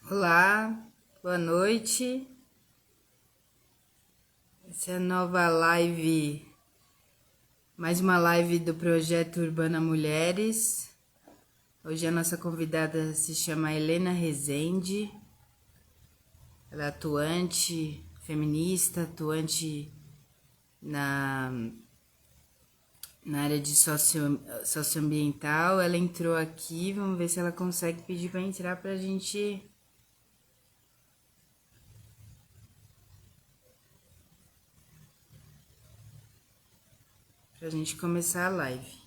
Olá, boa noite. Essa é a nova live, mais uma live do projeto Urbana Mulheres. Hoje a nossa convidada se chama Helena Rezende. Ela é atuante feminista, atuante na, na área de socioambiental. Ela entrou aqui, vamos ver se ela consegue pedir para entrar para a gente começar a live.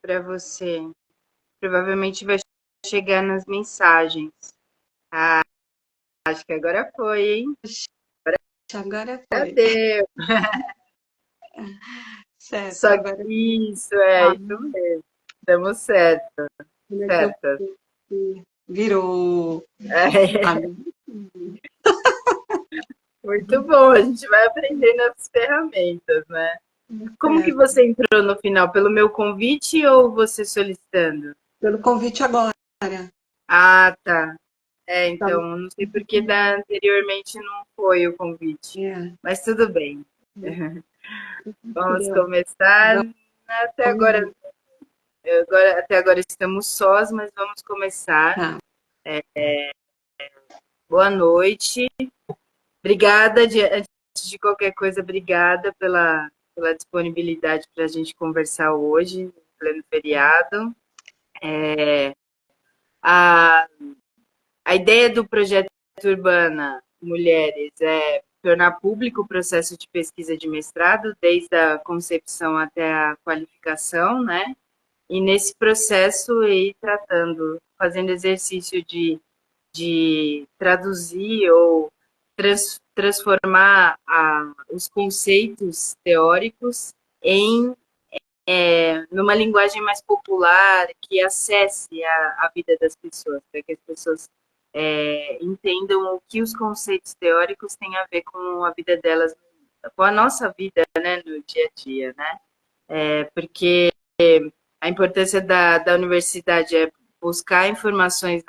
Para você, provavelmente vai chegar nas mensagens. Ah, acho que agora foi, hein? Agora foi. Cadê? Certo, Só agora. que isso, Ah, isso mesmo. Demos certo, como é que eu certas. virou? É, Agora, muito bom, a gente vai aprendendo as ferramentas, né? Como que certo. você entrou no final? Pelo meu convite ou você solicitando? Pelo convite agora. Ah, tá. É, Tá. então, não sei por que anteriormente não foi o convite, É, mas tudo bem. Vamos deu. começar. Até agora, Vamos. até agora estamos sós, mas vamos começar. Tá. Boa noite. Obrigada, antes de qualquer coisa, obrigada pela disponibilidade para a gente conversar hoje, em pleno feriado. A, a ideia do projeto Urbana Mulheres é tornar público o processo de pesquisa de mestrado, desde a concepção até a qualificação, né? E nesse processo ir tratando, fazendo exercício de traduzir ou transformar os conceitos teóricos em numa linguagem mais popular que acesse a vida das pessoas, para que as pessoas entendam o que os conceitos teóricos têm a ver com a vida delas, com a nossa vida, né, no dia a dia, né? Porque a importância da universidade é buscar informações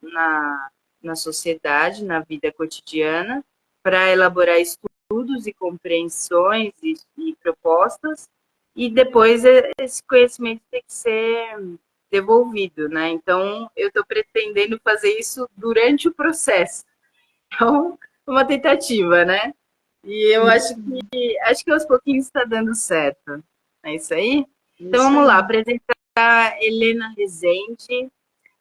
na sociedade, na vida cotidiana, para elaborar estudos e compreensões e propostas, e depois esse conhecimento tem que ser devolvido, né? Então, eu estou pretendendo fazer isso durante o processo. Então, uma tentativa, né? E eu acho que aos pouquinhos está dando certo. É isso aí? Então Isso vamos lá, aí. apresentar a Helena Rezende.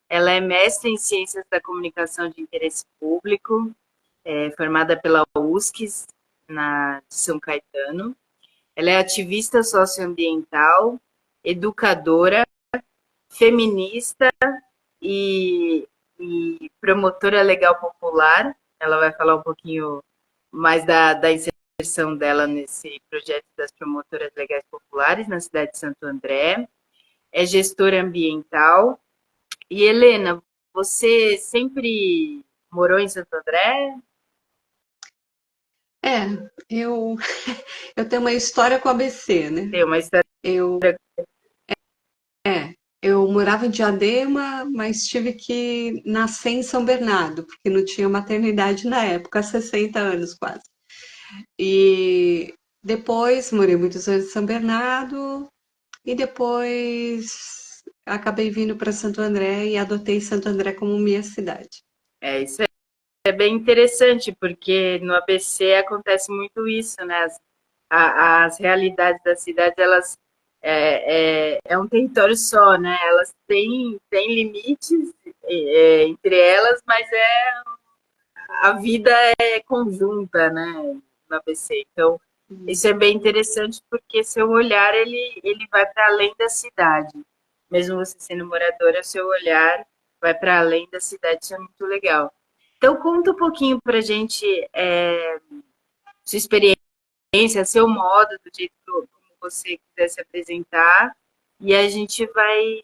Ela é mestre em Ciências da Comunicação de Interesse Público, formada pela USCS, de São Caetano. Ela é ativista socioambiental, educadora, feminista e, e promotora legal popular. Ela vai falar um pouquinho mais da inserção dela nesse projeto das promotoras legais populares na cidade de Santo André. É gestora ambiental. E Helena, você sempre morou em Santo André? É, eu tenho uma história com a ABC, né? Tem uma história. Eu, eu morava em Diadema, mas tive que nascer em São Bernardo, porque não tinha maternidade na época, há 60 anos quase. E depois morei muitos anos em São Bernardo e depois acabei vindo para Santo André e adotei Santo André como minha cidade. Isso é bem interessante, porque no ABC acontece muito isso, né? As realidades das cidades, elas é um território só, né? Elas têm limites entre elas, mas a vida é conjunta, né? No ABC. Então, isso é bem interessante porque seu olhar ele vai para além da cidade. Mesmo você sendo moradora, seu olhar vai para além da cidade, isso é muito legal. Então, conta um pouquinho para a gente sua experiência, seu modo, do jeito como você quiser se apresentar, e a gente vai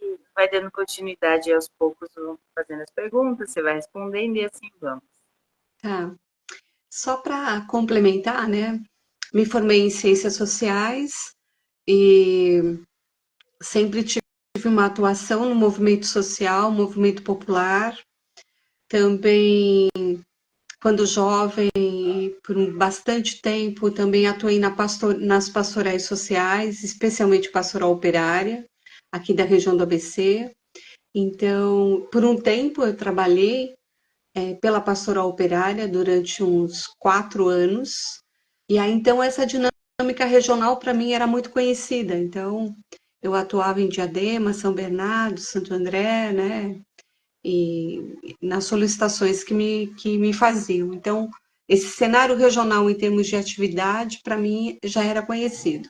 dando continuidade aos poucos, vamos fazendo as perguntas, você vai respondendo e assim vamos. Tá. Só para complementar, né? Me formei em ciências sociais e sempre tive uma atuação no movimento social, movimento popular. Também, quando jovem, por bastante tempo, também atuei nas pastorais sociais, especialmente pastoral operária, aqui da região do ABC. Então, por um tempo, eu trabalhei pela pastoral operária durante uns 4 anos. E aí, então, essa dinâmica regional para mim era muito conhecida. Então, eu atuava em Diadema, São Bernardo, Santo André, né? E nas solicitações que me faziam. Então, esse cenário regional em termos de atividade, para mim, já era conhecido.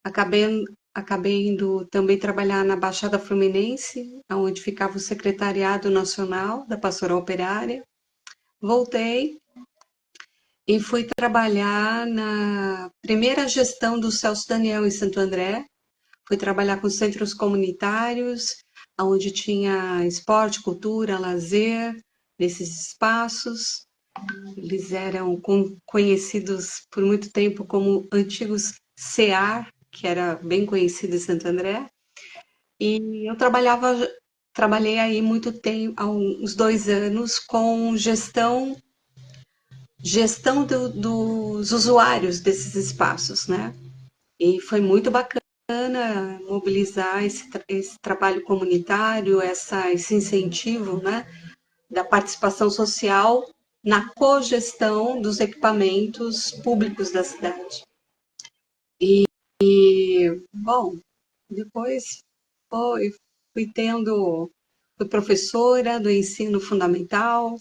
Acabei, acabei indo também trabalhar na Baixada Fluminense, onde ficava o Secretariado Nacional da Pastoral Operária. Voltei e fui trabalhar na primeira gestão do Celso Daniel em Santo André. Fui trabalhar com centros comunitários, onde tinha esporte, cultura, lazer, nesses espaços. Eles eram conhecidos por muito tempo como antigos CEAR, que era bem conhecido em Santo André. E eu trabalhei aí muito tempo, há uns 2 anos, com gestão dos usuários desses espaços, né? E foi muito bacana mobilizar esse trabalho comunitário, esse incentivo, né, da participação social na cogestão dos equipamentos públicos da cidade. Bom, depois fui fui professora do ensino fundamental,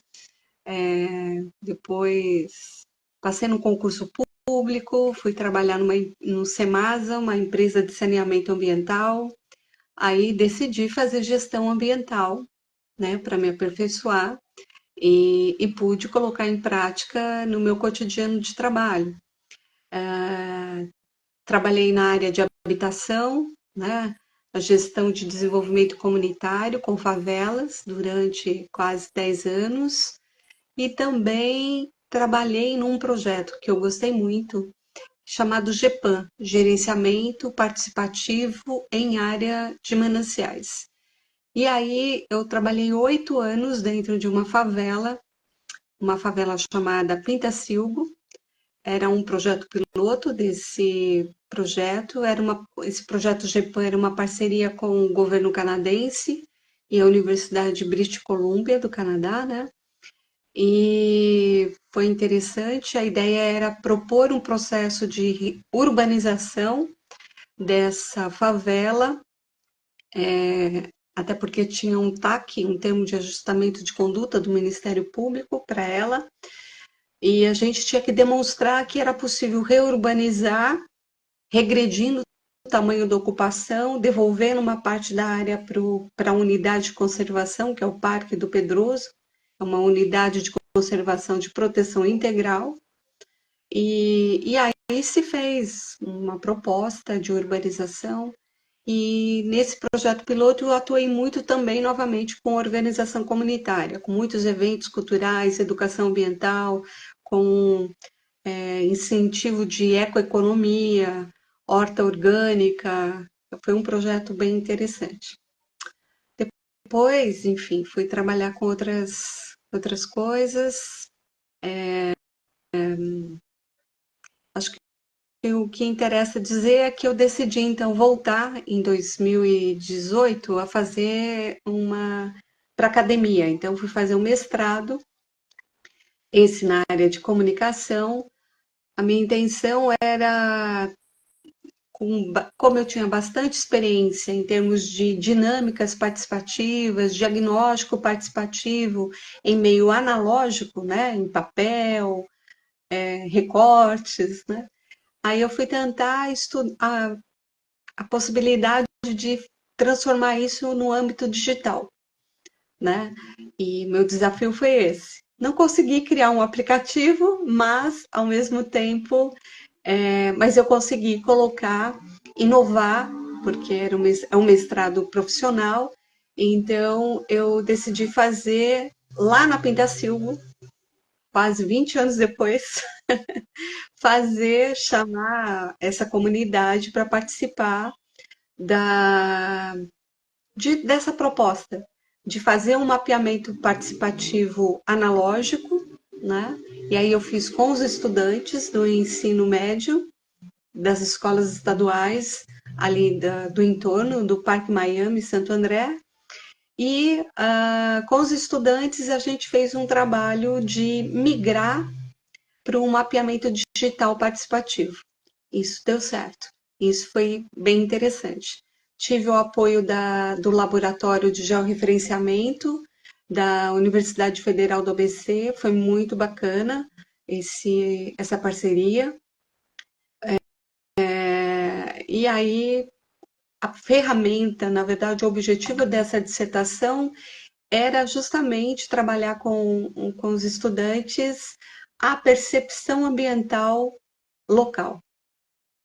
depois passei no concurso público, fui trabalhar no Semasa, uma empresa de saneamento ambiental. Aí decidi fazer gestão ambiental, né, para me aperfeiçoar e pude colocar em prática no meu cotidiano de trabalho. Trabalhei na área de habitação, né, a gestão de desenvolvimento comunitário com favelas durante quase 10 anos e também trabalhei num projeto que eu gostei muito, chamado GEPAM, Gerenciamento Participativo em Área de Mananciais. E aí eu trabalhei 8 anos dentro de uma favela chamada Pintacilgo. Era um projeto piloto desse projeto. Esse projeto GEPAM era uma parceria com o governo canadense e a Universidade de British Columbia do Canadá, né? E foi interessante. A ideia era propor um processo de urbanização dessa favela, até porque tinha um TAC, um termo de ajustamento de conduta do Ministério Público para ela, e a gente tinha que demonstrar que era possível reurbanizar, regredindo o tamanho da ocupação, devolvendo uma parte da área para a unidade de conservação, que é o Parque do Pedroso, é uma unidade de conservação de proteção integral, e aí se fez uma proposta de urbanização. E nesse projeto piloto eu atuei muito também, novamente, com organização comunitária, com muitos eventos culturais, educação ambiental, com incentivo de ecoeconomia, horta orgânica. Foi um projeto bem interessante. Depois, enfim, fui trabalhar com outras coisas. Acho que o que interessa dizer é que eu decidi, então, voltar em 2018 a fazer para academia. Então, fui fazer um mestrado, esse na área de comunicação. A minha intenção era como eu tinha bastante experiência em termos de dinâmicas participativas, diagnóstico participativo em meio analógico, né, em papel, recortes, né, aí eu fui tentar estudar a possibilidade de transformar isso no âmbito digital, né? E meu desafio foi esse. Não consegui criar um aplicativo, mas ao mesmo tempo, mas eu consegui colocar, inovar, porque é um mestrado profissional. Então eu decidi fazer lá na Pintacilgo, quase 20 anos depois, chamar essa comunidade para participar da dessa proposta de fazer um mapeamento participativo analógico, né? E aí eu fiz com os estudantes do ensino médio das escolas estaduais ali do entorno do Parque Miami, Santo André, e com os estudantes a gente fez um trabalho de migrar para um mapeamento digital participativo. Isso deu certo. Isso foi bem interessante. Tive o apoio do Laboratório de Georreferenciamento da Universidade Federal do ABC, foi muito bacana essa parceria. E aí, a ferramenta, na verdade, o objetivo dessa dissertação era justamente trabalhar com os estudantes a percepção ambiental local,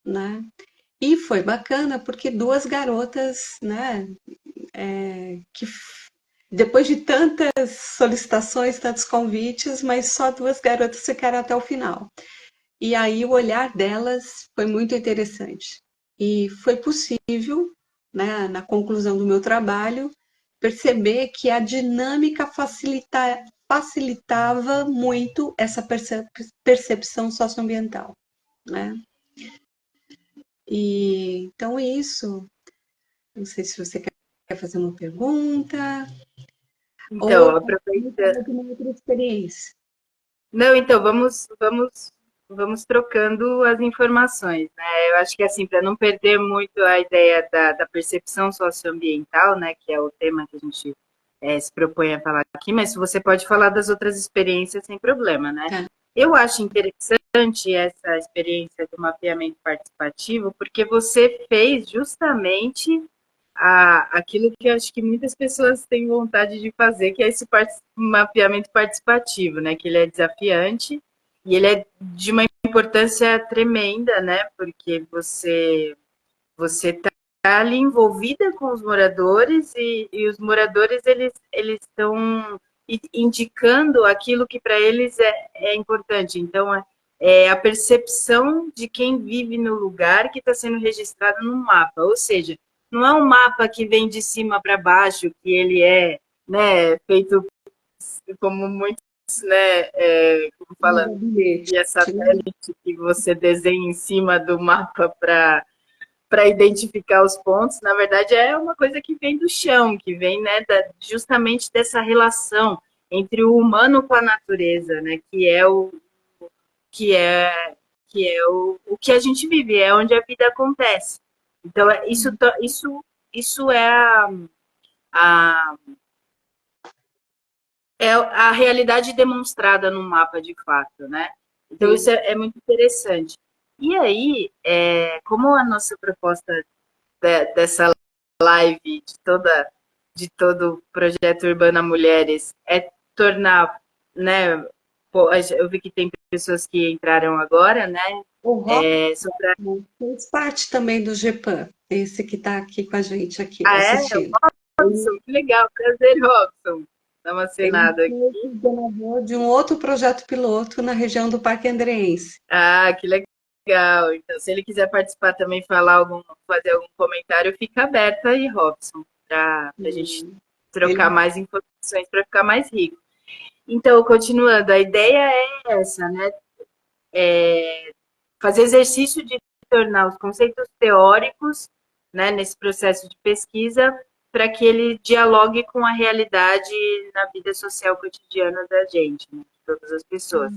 né? E foi bacana porque duas garotas, né, que depois de tantas solicitações, tantos convites, mas só duas garotas ficaram até o final. E aí o olhar delas foi muito interessante. E foi possível, né, na conclusão do meu trabalho, perceber que a dinâmica facilitava muito essa percepção socioambiental, né? E então isso, não sei se você quer fazer uma pergunta Então, ou aproveita. alguma outra experiência. Não, então, vamos trocando as informações, né? Eu acho que, assim, para não perder muito a ideia da percepção socioambiental, né, que é o tema que a gente se propõe a falar aqui, mas você pode falar das outras experiências sem problema, né? Tá. Eu acho interessante essa experiência do mapeamento participativo, porque você fez justamente aquilo que eu acho que muitas pessoas têm vontade de fazer, que é esse mapeamento participativo, né? Que ele é desafiante e ele é de uma importância tremenda, né? Porque você está ali envolvida com os moradores e os moradores eles estão indicando aquilo que para eles é importante. Então é a percepção de quem vive no lugar que está sendo registrado no mapa, ou seja, não é um mapa que vem de cima para baixo, que ele é, né, feito como muitos, né, como Um falando, gabinete, via né? satélite, que você desenha em cima do mapa para identificar os pontos, na verdade é uma coisa que vem do chão, que vem, né, justamente dessa relação entre o humano com a natureza, né, que é o que a gente vive, é onde a vida acontece. Então isso é a, a realidade demonstrada no mapa de fato, né? Então Sim. isso é muito interessante. E aí, como a nossa proposta dessa live de todo o projeto Urbana Mulheres é tornar, né? Eu vi que tem pessoas que entraram agora, né? O Sobre Robson fez parte também do GPAM, esse que está aqui com a gente aqui o assistindo. Robson, que legal, prazer, Robson. Dá uma Ele acenada aqui. foi coordenador de um outro projeto piloto na região do Parque Andreense. Ah, que legal. Então, se ele quiser participar também, fazer algum comentário, fica aberto aí, Robson, para a gente trocar Ele mais informações para ficar mais rico. Então, continuando, a ideia é essa, né? Fazer exercício de tornar os conceitos teóricos, né, nesse processo de pesquisa, para que ele dialogue com a realidade na vida social cotidiana da gente, né, de todas as pessoas.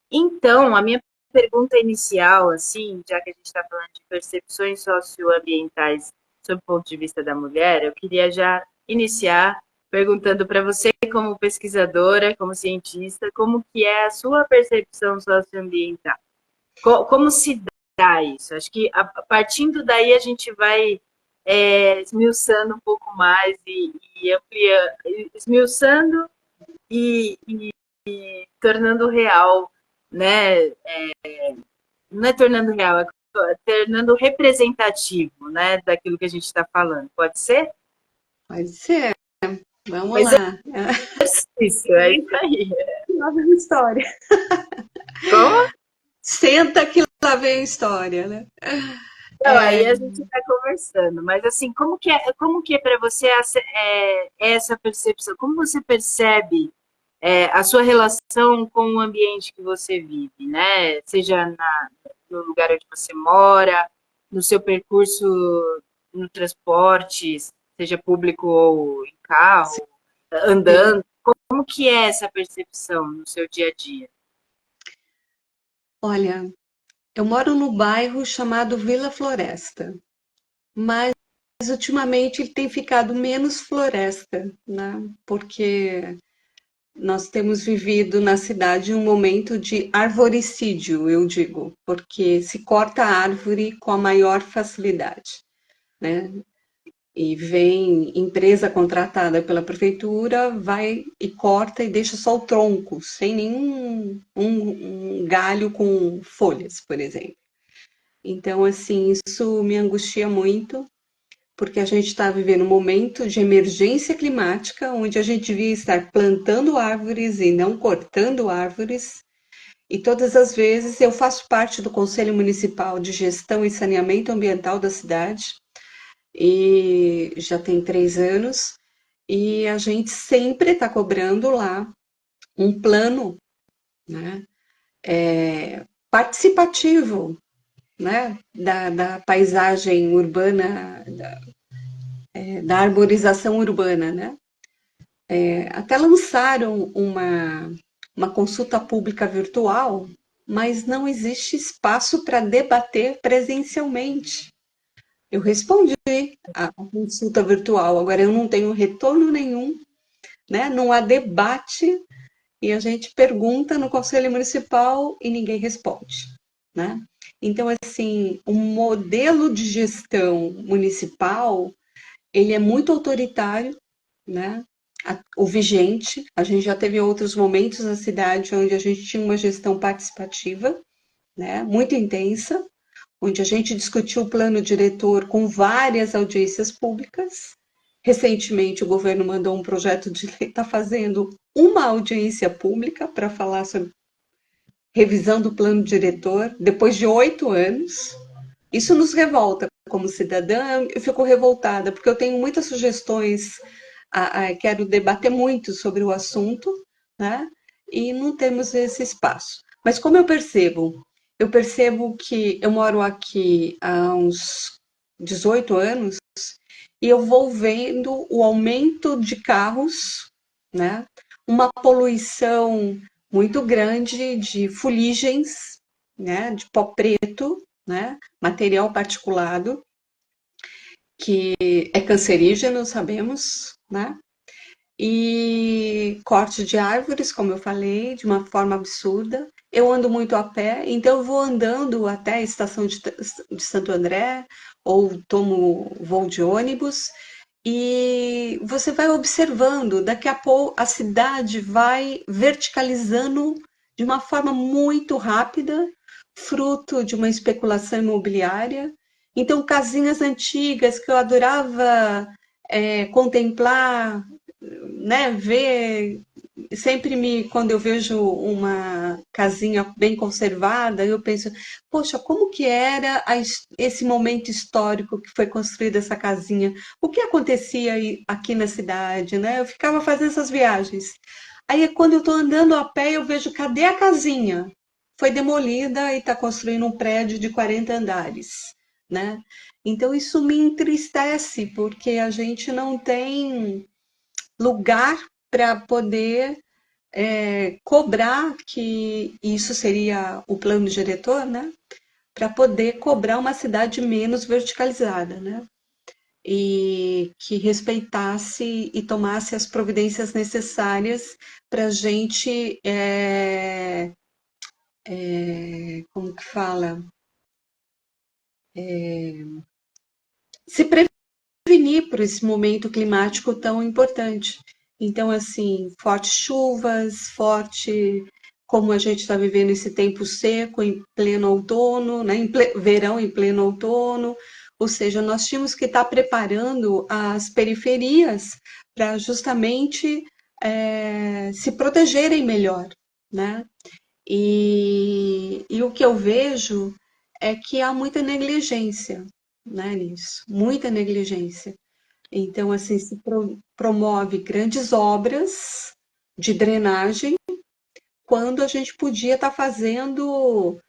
Então, a minha pergunta inicial, assim, já que a gente está falando de percepções socioambientais sob o ponto de vista da mulher, eu queria já iniciar perguntando para você, como pesquisadora, como cientista, como que é a sua percepção socioambiental? Como se dá isso? Acho que partindo daí a gente vai esmiuçando um pouco mais e ampliando, esmiuçando e tornando real, né? Não é tornando real, é tornando representativo, né, daquilo que a gente está falando. Pode ser? Pode ser. Vamos Pois é lá. isso, é isso aí. Lá vem a história. Como? Senta que lá vem a história, né? Não, aí a gente está conversando, mas assim, como que é para você essa percepção? Como você percebe a sua relação com o ambiente que você vive, né? Seja no lugar onde você mora, no seu percurso no transporte, seja público ou em carro, Sim. andando. Como que é essa percepção no seu dia a dia? Olha, eu moro no bairro chamado Vila Floresta, mas ultimamente ele tem ficado menos floresta, né? Porque nós temos vivido na cidade um momento de arboricídio, eu digo, porque se corta a árvore com a maior facilidade, né? E vem empresa contratada pela prefeitura, vai e corta e deixa só o tronco, sem nenhum um galho com folhas, por exemplo. Então, assim, isso me angustia muito, porque a gente está vivendo um momento de emergência climática, onde a gente devia estar plantando árvores e não cortando árvores. E todas as vezes eu faço parte do Conselho Municipal de Gestão e Saneamento Ambiental da cidade, e já tem 3 anos, e a gente sempre está cobrando lá um plano, né, participativo, né, da paisagem urbana, da arborização urbana, né? Até lançaram uma consulta pública virtual, mas não existe espaço para debater presencialmente. Eu respondi a consulta virtual, agora eu não tenho retorno nenhum, né? Não há debate e a gente pergunta no Conselho Municipal e ninguém responde, né? Então, assim, o modelo de gestão municipal, ele é muito autoritário, né? O vigente, a gente já teve outros momentos na cidade onde a gente tinha uma gestão participativa, né? Muito intensa, onde a gente discutiu o plano diretor com várias audiências públicas. Recentemente, o governo mandou um projeto de lei, está fazendo uma audiência pública para falar sobre revisão do plano diretor, depois de 8 anos. Isso nos revolta como cidadã, eu fico revoltada, porque eu tenho muitas sugestões, quero debater muito sobre o assunto, né? E não temos esse espaço. Mas como eu percebo? Eu percebo que eu moro aqui há uns 18 anos e eu vou vendo o aumento de carros, né? Uma poluição muito grande de fuligens, né? De pó preto, né? Material particulado, que é cancerígeno, sabemos, né? E corte de árvores, como eu falei, de uma forma absurda. Eu ando muito a pé, então eu vou andando até a estação de Santo André, ou tomo voo de ônibus, e você vai observando, daqui a pouco a cidade vai verticalizando de uma forma muito rápida, fruto de uma especulação imobiliária. Então, casinhas antigas que eu adorava contemplar, né, ver, sempre quando eu vejo uma casinha bem conservada, eu penso, poxa, como que era esse momento histórico que foi construída essa casinha? O que acontecia aqui na cidade, né? Eu ficava fazendo essas viagens. Aí, quando eu estou andando a pé, eu vejo, cadê a casinha? Foi demolida e está construindo um prédio de 40 andares, né? Então, isso me entristece, porque a gente não tem lugar para poder cobrar que isso seria o plano diretor, né? Para poder cobrar uma cidade menos verticalizada, né? E que respeitasse e tomasse as providências necessárias para a gente, como que fala, se prevenir por esse momento climático tão importante. Então, assim, fortes chuvas, como a gente está vivendo esse tempo seco em pleno outono, né, verão em pleno outono, ou seja, nós tínhamos que estar preparando as periferias para justamente se protegerem melhor, né? E o que eu vejo é que há muita negligência, né, nisso, muita negligência. Então, assim, se promove grandes obras de drenagem, quando a gente podia estar fazendo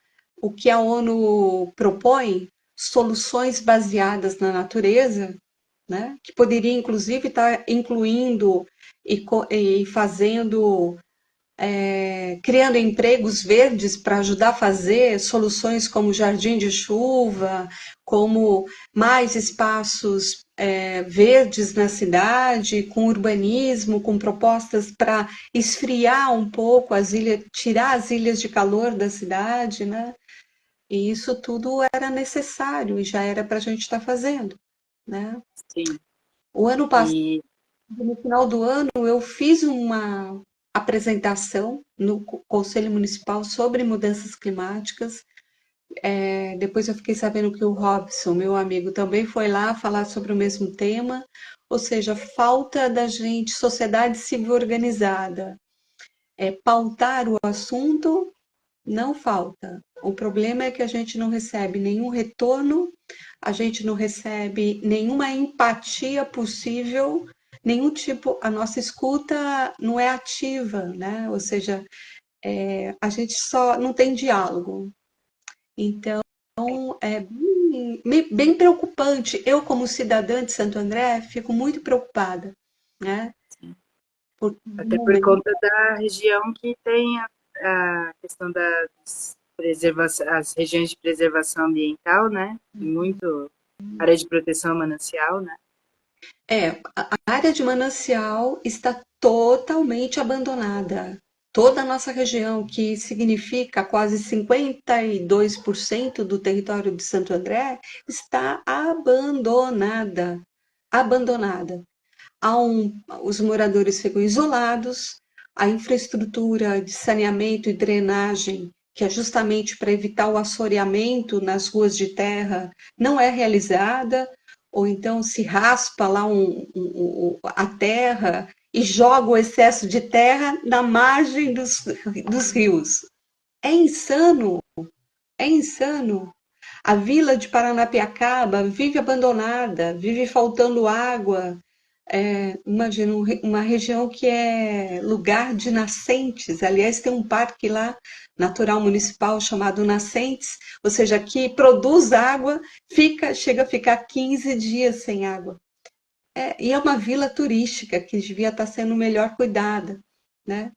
o que a ONU propõe, soluções baseadas na natureza, né? Que poderia, inclusive, estar incluindo e fazendo criando empregos verdes para ajudar a fazer soluções como jardim de chuva, como mais espaços verdes na cidade, com urbanismo, com propostas para esfriar um pouco as ilhas, tirar as ilhas de calor da cidade, né? E isso tudo era necessário e já era para a gente estar fazendo, né? Sim. O ano passado, E no final do ano, eu fiz uma apresentação no Conselho Municipal sobre mudanças climáticas. Depois eu fiquei sabendo que o Robson, meu amigo, também foi lá falar sobre o mesmo tema. Ou seja, falta da gente, sociedade civil organizada, pautar o assunto, não falta. O problema é que a gente não recebe nenhum retorno, a gente não recebe nenhuma empatia possível, nenhum tipo, a nossa escuta não é ativa, né? Ou seja, a gente só não tem diálogo. Então, é bem preocupante. Eu, como cidadã de Santo André, fico muito preocupada, né? Porque, no até por momento, conta da região que tem a questão das preservação, as regiões de preservação ambiental, né? Tem muito área de proteção manancial, né? a área de manancial está totalmente abandonada. Toda a nossa região, que significa quase 52% do território de Santo André, está abandonada. Abandonada. Os moradores ficam isolados, a infraestrutura de saneamento e drenagem, que é justamente para evitar o assoreamento nas ruas de terra, não é realizada, ou então se raspa lá a terra e joga o excesso de terra na margem dos rios. É insano, é insano. A vila de Paranapiacaba vive abandonada, vive faltando água, imagina uma região que é lugar de nascentes. Aliás, tem um parque lá, natural municipal, chamado Nascentes, ou seja, que produz água, chega a ficar 15 dias sem água. E é uma vila turística que devia estar sendo melhor cuidada, né?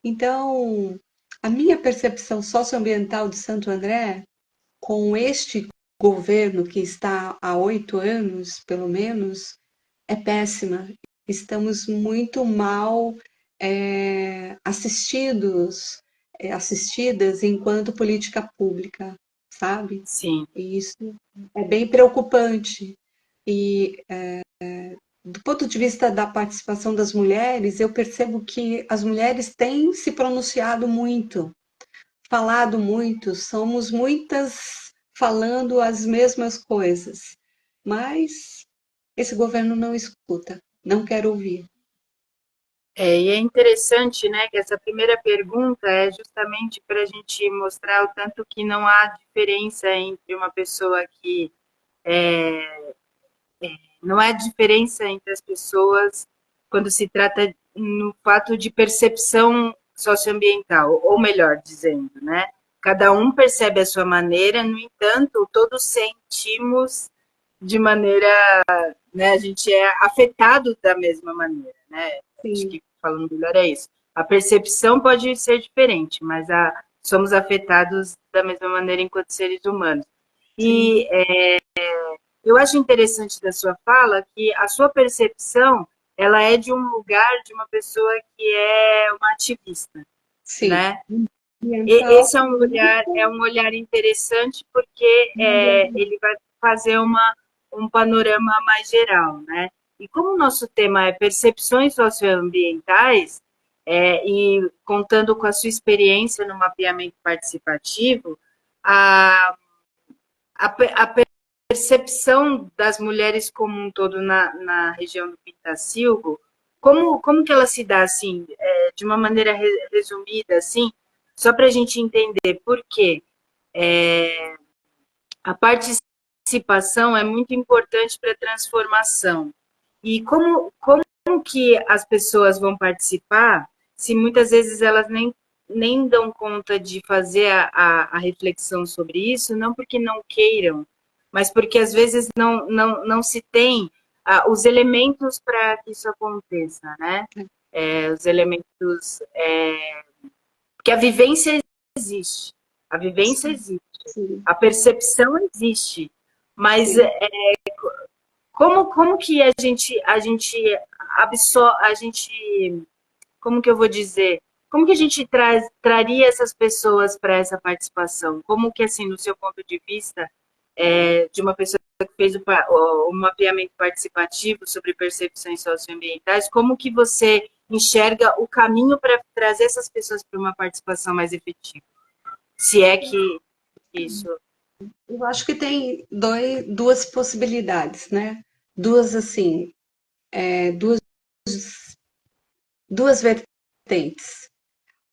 Então, a minha percepção socioambiental de Santo André, com este governo que está há 8 anos, pelo menos, é péssima. Estamos muito mal assistidas enquanto política pública, sabe? Sim. E isso é bem preocupante. E do ponto de vista da participação das mulheres, eu percebo que as mulheres têm se pronunciado muito, falado muito, somos muitas falando as mesmas coisas, mas esse governo não escuta, não quer ouvir. E é interessante, né, que essa primeira pergunta é justamente para a gente mostrar o tanto que não há diferença entre uma pessoa que não há diferença entre as pessoas quando se trata no fato de percepção socioambiental, ou melhor dizendo, né? Cada um percebe a sua maneira, no entanto, todos sentimos de maneira, né? A gente é afetado da mesma maneira, né? Acho Sim, que falando melhor é isso. A percepção pode ser diferente, mas somos afetados da mesma maneira enquanto seres humanos. Sim, E eu acho interessante da sua fala que a sua percepção ela é de um lugar de uma pessoa que é uma ativista, sim. né? Ambiental. Esse é um olhar interessante porque ele vai fazer um panorama mais geral, né? E como o nosso tema é percepções socioambientais, e contando com a sua experiência no mapeamento participativo, a, a percepção das mulheres como um todo na região do Pintacilgo, como que ela se dá, assim, de uma maneira resumida, assim, só para a gente entender por quê? A participação é muito importante para a transformação. E como que as pessoas vão participar se muitas vezes elas nem dão conta de fazer a reflexão sobre isso, não porque não queiram, mas porque às vezes não se tem os elementos para que isso aconteça, né? Os elementos. Porque a vivência existe. A vivência Sim, existe. sim, A percepção existe. Mas sim. como que a gente absorve, como que eu vou dizer? Como que a gente traria essas pessoas para essa participação? Como que, assim, no seu ponto de vista, de uma pessoa que fez o mapeamento participativo sobre percepções socioambientais, como que você enxerga o caminho para trazer essas pessoas para uma participação mais efetiva? Se é que isso. Eu acho que tem duas possibilidades, né? Duas, assim, duas, duas vertentes.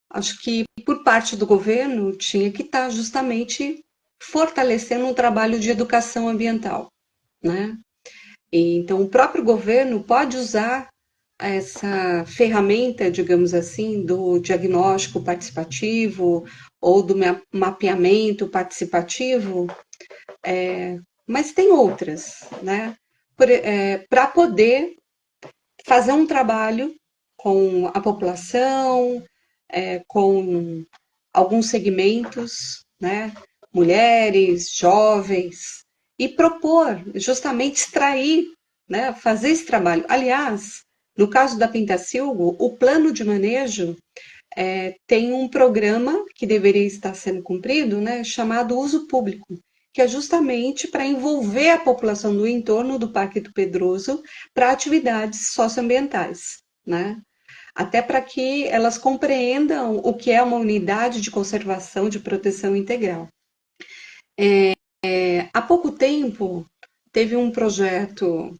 Acho que por parte do governo tinha que estar justamente fortalecendo um trabalho de educação ambiental, né? E, então, o próprio governo pode usar essa ferramenta, digamos assim, do diagnóstico participativo ou do mapeamento participativo, mas tem outras, né? Para poder fazer um trabalho com a população, com alguns segmentos, né? Mulheres, jovens, e propor, justamente extrair, né? Fazer esse trabalho. Aliás, no caso da Pintacilgo, o plano de manejo tem um programa que deveria estar sendo cumprido, né, chamado uso público, que é justamente para envolver a população do entorno do Parque do Pedroso para atividades socioambientais, né? Até para que elas compreendam o que é uma unidade de conservação de proteção integral. Há pouco tempo teve um projeto,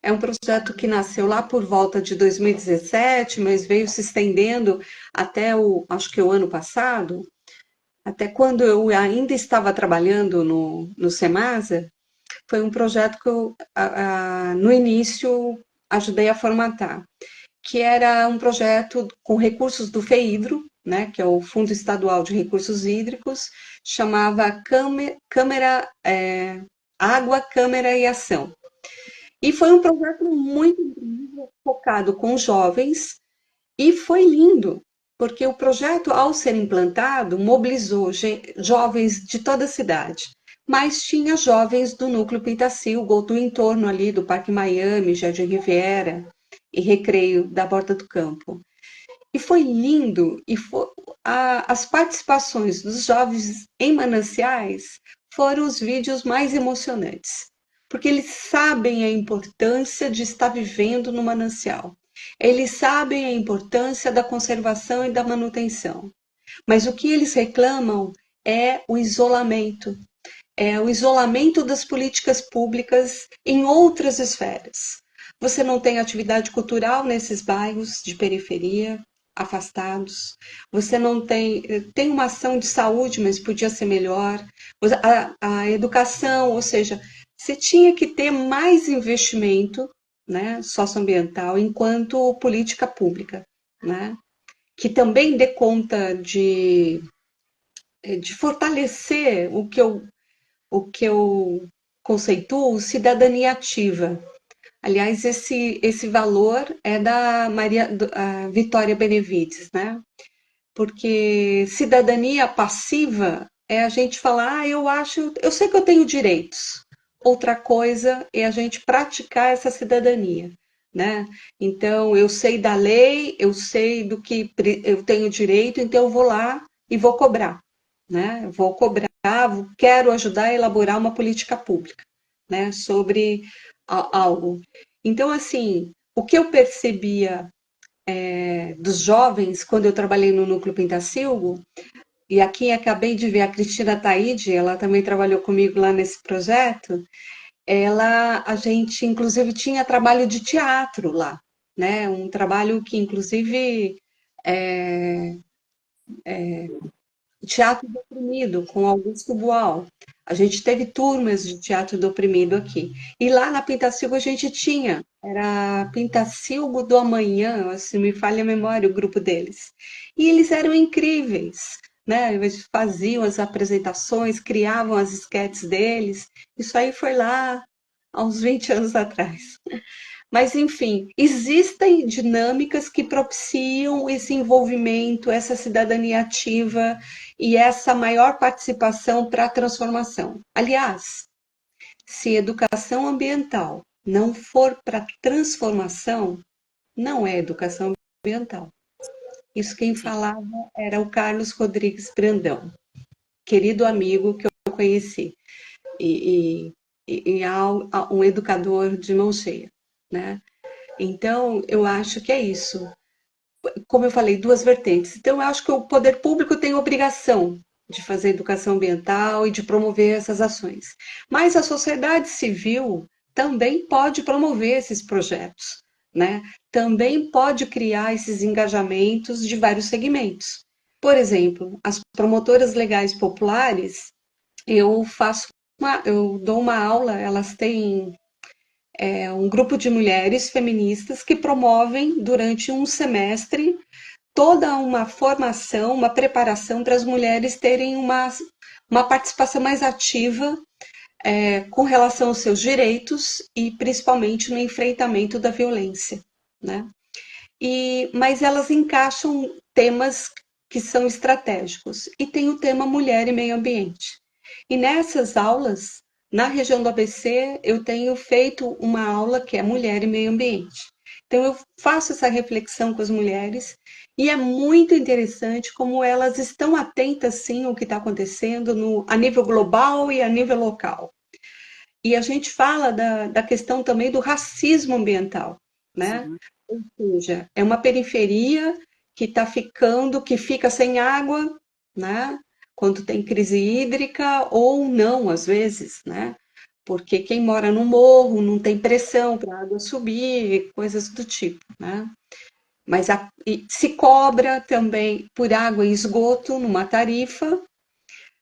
é um projeto que nasceu lá por volta de 2017, mas veio se estendendo até acho que o ano passado, até quando eu ainda estava trabalhando no Semasa, foi um projeto que eu, no início, ajudei a formatar, que era um projeto com recursos do FEIDRO, né, que é o Fundo Estadual de Recursos Hídricos, chamava Câmara, Água, Câmara e Ação. E foi um projeto muito focado com jovens, e foi lindo, porque o projeto, ao ser implantado, mobilizou jovens de toda a cidade, mas tinha jovens do núcleo Pitacilgo, ou do entorno ali do Parque Miami, Jardim Riviera e Recreio da Borda do Campo. E foi lindo, e as participações dos jovens em mananciais foram os vídeos mais emocionantes, porque eles sabem a importância de estar vivendo no manancial. Eles sabem a importância da conservação e da manutenção. Mas o que eles reclamam é o isolamento das políticas públicas em outras esferas. Você não tem atividade cultural nesses bairros de periferia, afastados. Você não tem uma ação de saúde, mas podia ser melhor. A educação, ou seja, você tinha que ter mais investimento, né, socioambiental enquanto política pública, né, que também dê conta de fortalecer o que eu conceituo cidadania ativa, Aliás, esse valor é da a Vitória Benevides, né? Porque cidadania passiva é a gente falar, ah, eu sei que eu tenho direitos. Outra coisa é a gente praticar essa cidadania, né? Então, eu sei da lei, eu sei do que eu tenho direito, então eu vou lá e vou cobrar, né? Eu vou cobrar, quero ajudar a elaborar uma política pública, né? Sobre algo. Então, assim, o que eu percebia dos jovens, quando eu trabalhei no Núcleo Pintacilgo, e aqui acabei de ver a Cristina Taide, ela também trabalhou comigo lá nesse projeto, a gente inclusive tinha trabalho de teatro lá, né? Um trabalho que inclusive é, teatro do oprimido, com Augusto Boal. A gente teve turmas de teatro do oprimido aqui. E lá na Pintacilgo a gente tinha, era Pintacilgo do Amanhã, se me falha a memória, o grupo deles. E eles eram incríveis, né? Eles faziam as apresentações, criavam as esquetes deles. Isso aí foi lá há uns 20 anos atrás. Mas, enfim, existem dinâmicas que propiciam esse envolvimento, essa cidadania ativa e essa maior participação para a transformação. Aliás, se educação ambiental não for para transformação, não é educação ambiental. Isso quem Sim. falava era o Carlos Rodrigues Brandão, querido amigo que eu conheci, e um educador de mão cheia, né? Então, eu acho que é isso. Como eu falei, duas vertentes. Então, eu acho que o poder público tem obrigação de fazer educação ambiental e de promover essas ações. Mas a sociedade civil também pode promover esses projetos, né? Também pode criar esses engajamentos de vários segmentos. Por exemplo, as promotoras legais populares, eu dou uma aula, elas têm um grupo de mulheres feministas que promovem durante um semestre toda uma formação, uma preparação para as mulheres terem uma participação mais ativa com relação aos seus direitos e principalmente no enfrentamento da violência, né? Mas elas encaixam temas que são estratégicos e tem o tema mulher e meio ambiente. E nessas aulas, na região do ABC, eu tenho feito uma aula que é mulher e meio ambiente. Então eu faço essa reflexão com as mulheres e é muito interessante como elas estão atentas sim ao que está acontecendo a nível global e a nível local. E a gente fala da questão também do racismo ambiental, né? Sim. Ou seja, é uma periferia que fica sem água, né? Quando tem crise hídrica, ou não, às vezes, né? Porque quem mora no morro não tem pressão para a água subir, coisas do tipo, né? Mas se cobra também por água e esgoto numa tarifa,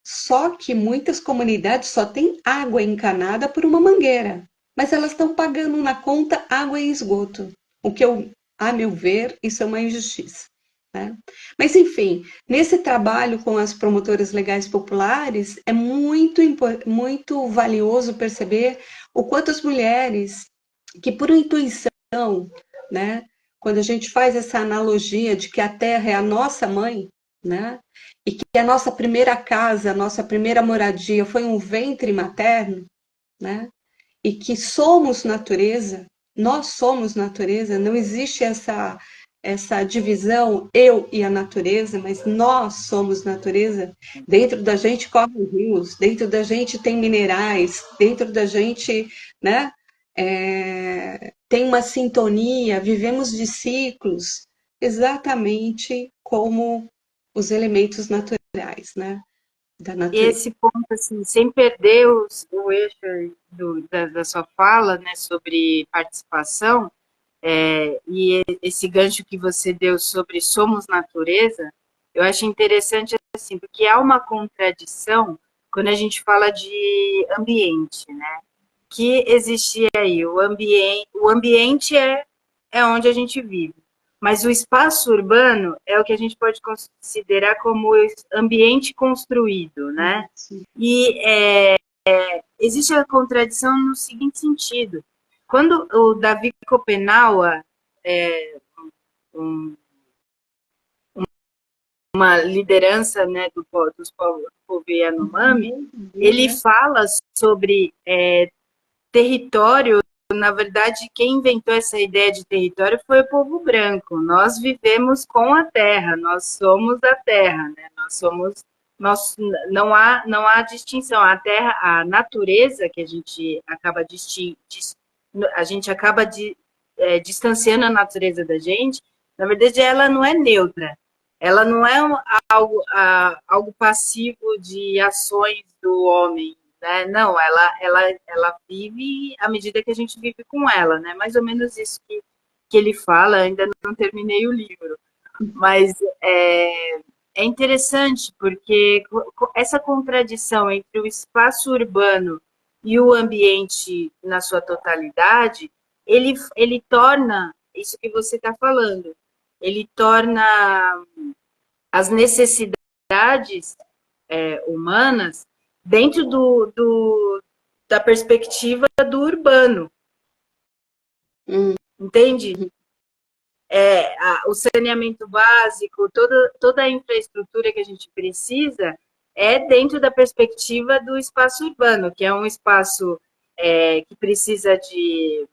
só que muitas comunidades só têm água encanada por uma mangueira, mas elas estão pagando na conta água e esgoto. O que a meu ver, isso é uma injustiça. Né? Mas, enfim, nesse trabalho com as promotoras legais populares, é muito valioso perceber o quanto as mulheres, que por intuição, né, quando a gente faz essa analogia de que a terra é a nossa mãe, né, e que a nossa primeira casa, a nossa primeira moradia foi um ventre materno, né? E que somos natureza, nós somos natureza, não existe essa divisão eu e a natureza, mas nós somos natureza. Dentro da gente correm rios, dentro da gente tem minerais, dentro da gente, né? Tem uma sintonia, vivemos de ciclos, exatamente como os elementos naturais, né? Da natureza. Esse ponto, assim, sem perder o eixo da sua fala, né, sobre participação, e esse gancho que você deu sobre somos natureza, eu acho interessante, assim, porque há uma contradição quando a gente fala de ambiente, né? Que existe aí, o ambiente é onde a gente vive, mas o espaço urbano é o que a gente pode considerar como ambiente construído, né? Isso. E existe a contradição no seguinte sentido: quando o Davi Copenaua, um, uma liderança, né, dos povos do povo Yanomami, ele fala sobre território. Na verdade, quem inventou essa ideia de território foi o povo branco. Nós vivemos com a terra, nós somos a terra, né? Nós não há distinção. A terra, a natureza que a gente acaba distanciando a natureza da gente, na verdade, ela não é neutra. Ela não é algo passivo de ações do homem, né? Não, ela vive à medida que a gente vive com ela, né? Mais ou menos isso que ele fala, ainda não terminei o livro. Mas é interessante porque essa contradição entre o espaço urbano e o ambiente na sua totalidade, ele torna isso que você está falando, ele torna as necessidades humanas dentro da perspectiva do urbano, entende? O saneamento básico, toda a infraestrutura que a gente precisa é dentro da perspectiva do espaço urbano, que é um espaço que precisa de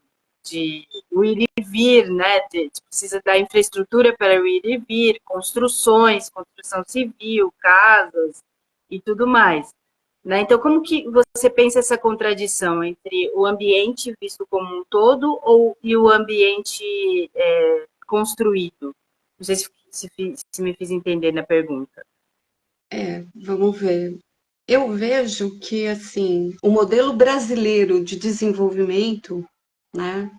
o ir e vir, né? Precisa da infraestrutura para o ir e vir, construções, construção civil, casas e tudo mais. Né? Então, como que você pensa essa contradição entre o ambiente visto como um todo e o ambiente construído? Não sei se me fiz entender na pergunta. Vamos ver. Eu vejo que, assim, o modelo brasileiro de desenvolvimento, né,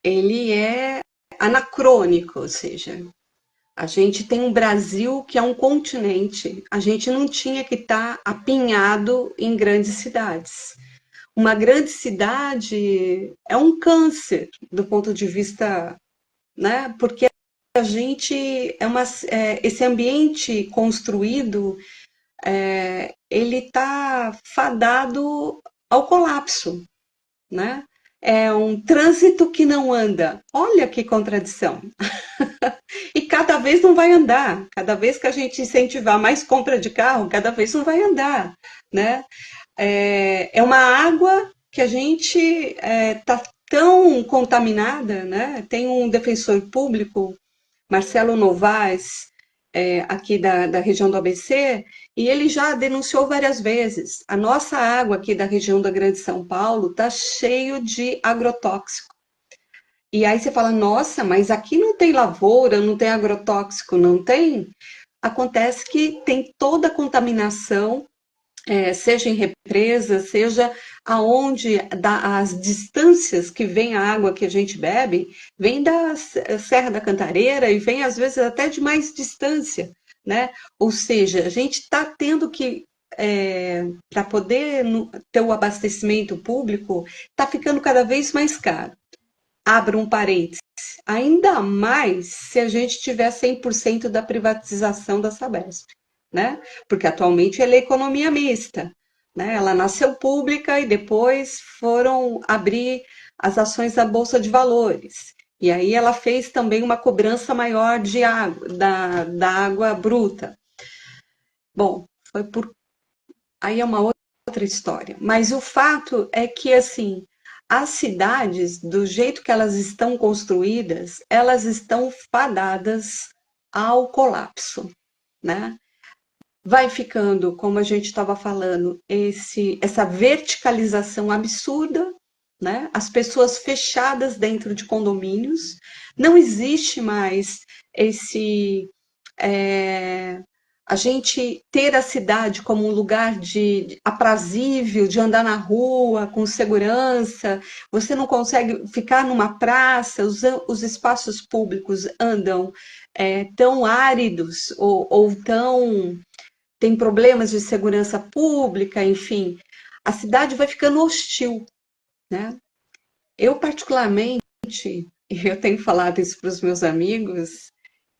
ele é anacrônico, ou seja, a gente tem um Brasil que é um continente, a gente não tinha que estar apinhado em grandes cidades. Uma grande cidade é um câncer do ponto de vista, né, porque a gente esse ambiente construído ele está fadado ao colapso, né? É um trânsito que não anda. Olha que contradição. E cada vez não vai andar. Cada vez que a gente incentivar mais compra de carro, cada vez não vai andar, né? É uma água que a gente está tão contaminada, né? Tem um defensor público, Marcelo Novaes, aqui da região do ABC, e ele já denunciou várias vezes. A nossa água aqui da região da Grande São Paulo está cheio de agrotóxico. E aí você fala, nossa, mas aqui não tem lavoura, não tem agrotóxico, não tem? Acontece que tem toda a contaminação, seja em represa, seja aonde as distâncias que vem a água que a gente bebe, vem da Serra da Cantareira e vem às vezes até de mais distância, né? Ou seja, a gente está tendo que para poder ter o abastecimento público, está ficando cada vez mais caro. Abro um parênteses, ainda mais se a gente tiver 100% da privatização da Sabesp, né? Porque atualmente ela é economia mista, né? Ela nasceu pública e depois foram abrir as ações da Bolsa de Valores. E aí ela fez também uma cobrança maior de água, da água bruta. Bom, aí é uma outra história. Mas o fato é que, assim, as cidades, do jeito que elas estão construídas, elas estão fadadas ao colapso, né? Vai ficando, como a gente estava falando, essa verticalização absurda, né? As pessoas fechadas dentro de condomínios, não existe mais esse a gente ter a cidade como um lugar de aprazível, de andar na rua com segurança, você não consegue ficar numa praça, os espaços públicos andam tão áridos ou tão tem problemas de segurança pública, enfim, a cidade vai ficando hostil, né? Eu particularmente, eu tenho falado isso para os meus amigos,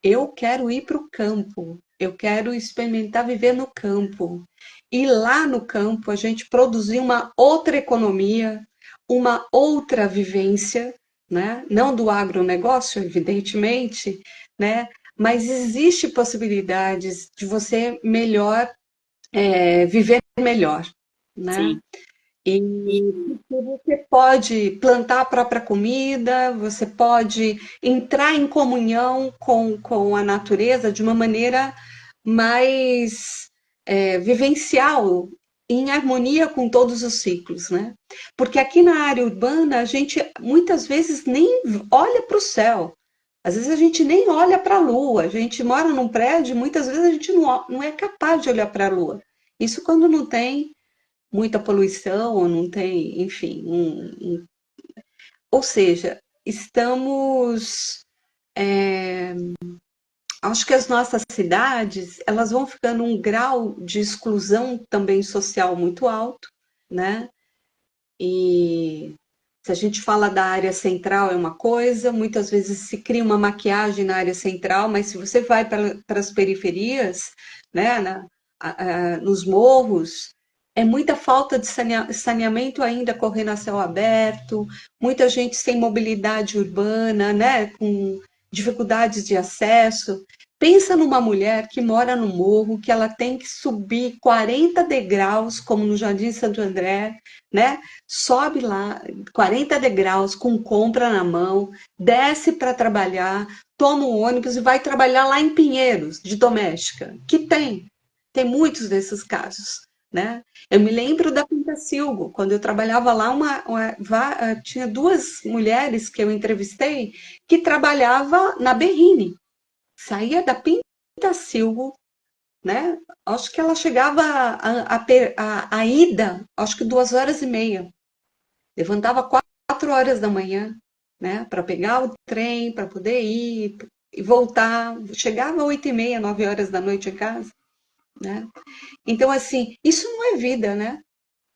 eu quero ir para o campo, eu quero experimentar viver no campo. E lá no campo a gente produzir uma outra economia, uma outra vivência, né? Não do agronegócio, evidentemente, né? Mas existe possibilidades de você melhor, viver melhor, né? sim. E E, você pode plantar a própria comida, você pode entrar em comunhão com a natureza de uma maneira mais vivencial, em harmonia com todos os ciclos, né? Porque aqui na área urbana a gente muitas vezes nem olha para o céu, às vezes a gente nem olha para a lua, a gente mora num prédio, muitas vezes a gente não é capaz de olhar para a lua. Isso quando não tem muita poluição, ou não tem, enfim, ou seja, estamos, acho que as nossas cidades, elas vão ficando um grau de exclusão também social muito alto, né? E se a gente fala da área central é uma coisa, muitas vezes se cria uma maquiagem na área central, mas se você vai para as periferias, né, nos morros, é muita falta de saneamento ainda correndo a céu aberto, muita gente sem mobilidade urbana, né, com dificuldades de acesso. Pensa numa mulher que mora no morro, que ela tem que subir 40 degraus, como no Jardim Santo André, né? Sobe lá 40 degraus com compra na mão, desce para trabalhar, toma um ônibus e vai trabalhar lá em Pinheiros, de doméstica, que tem muitos desses casos, né? Eu me lembro da Pintacilgo, quando eu trabalhava lá, tinha duas mulheres que eu entrevistei que trabalhava na Berrine, saía da Pintacilgo, né? Acho que ela chegava a ida, acho que 2 horas e meia. Levantava 4 horas da manhã, né, para pegar o trem, para poder ir e voltar. Chegava 8h30, 9 horas da noite em casa, né? Então, assim, isso não é vida, né?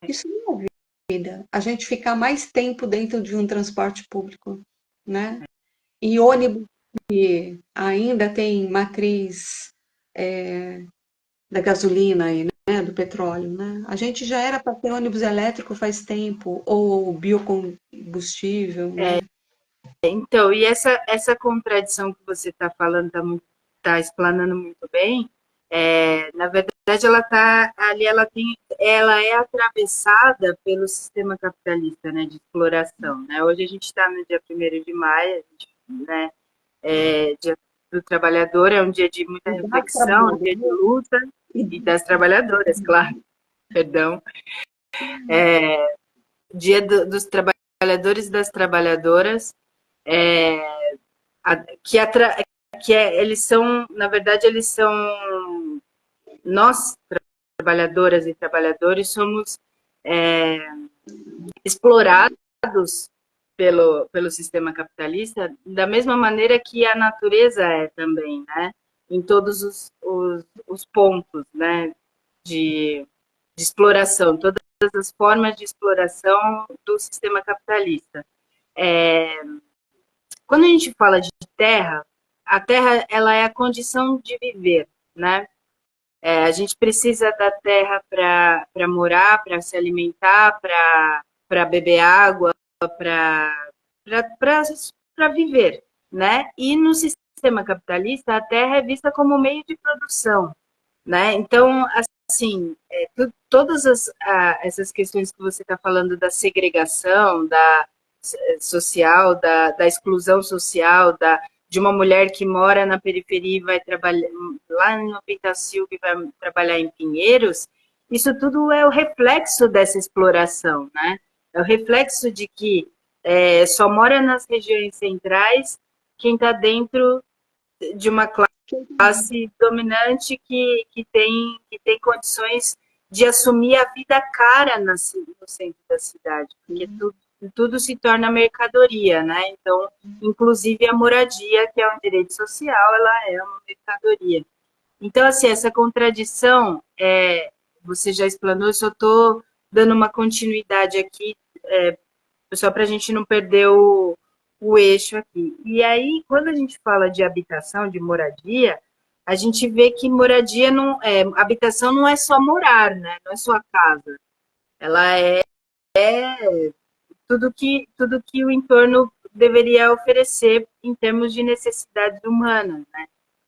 Isso não é vida. A gente ficar mais tempo dentro de um transporte público, né? E ônibus que ainda tem matriz da gasolina aí, né? Do petróleo, né? A gente já era para ter ônibus elétrico faz tempo, ou biocombustível, é, né? então, e essa contradição que você está falando, está explanando muito bem, na verdade, ela tá ali, ela é atravessada pelo sistema capitalista, né, de exploração, né? Hoje a gente está no dia 1º de maio, a gente, né, dia do trabalhador, é um dia de muita E das reflexão, um dia de trabalhadoras, luta, e e das trabalhadoras, claro, perdão, dia dos trabalhadores e das trabalhadoras, é, que, eles são, na verdade, eles são, nós, trabalhadoras e trabalhadores, somos explorados pelo sistema capitalista da mesma maneira que a natureza é também, né? Em todos os pontos, né? De exploração, todas as formas de exploração do sistema capitalista. Quando a gente fala de terra, a terra ela é a condição de viver, né? A gente precisa da terra para morar, para se alimentar, para beber água, para viver, né? E no sistema capitalista, a terra é vista como meio de produção, né? Então, assim, todas essas questões que você está falando da segregação, da social, da exclusão social, de uma mulher que mora na periferia e vai trabalhar lá no Pitacil, que vai trabalhar em Pinheiros, isso tudo é o reflexo dessa exploração, né? É o reflexo de que só mora nas regiões centrais quem está dentro de uma classe dominante que tem condições de assumir a vida cara no centro da cidade, porque tudo se torna mercadoria, né? Então, inclusive a moradia, que é um direito social, ela é uma mercadoria. Então, assim, essa contradição, você já explanou, eu só estou dando uma continuidade aqui, só para a gente não perder o eixo aqui. E aí, quando a gente fala de habitação, de moradia, a gente vê que moradia não habitação não é só morar, né? Não é só a casa. Ela é tudo que o entorno deveria oferecer em termos de necessidades humanas, né?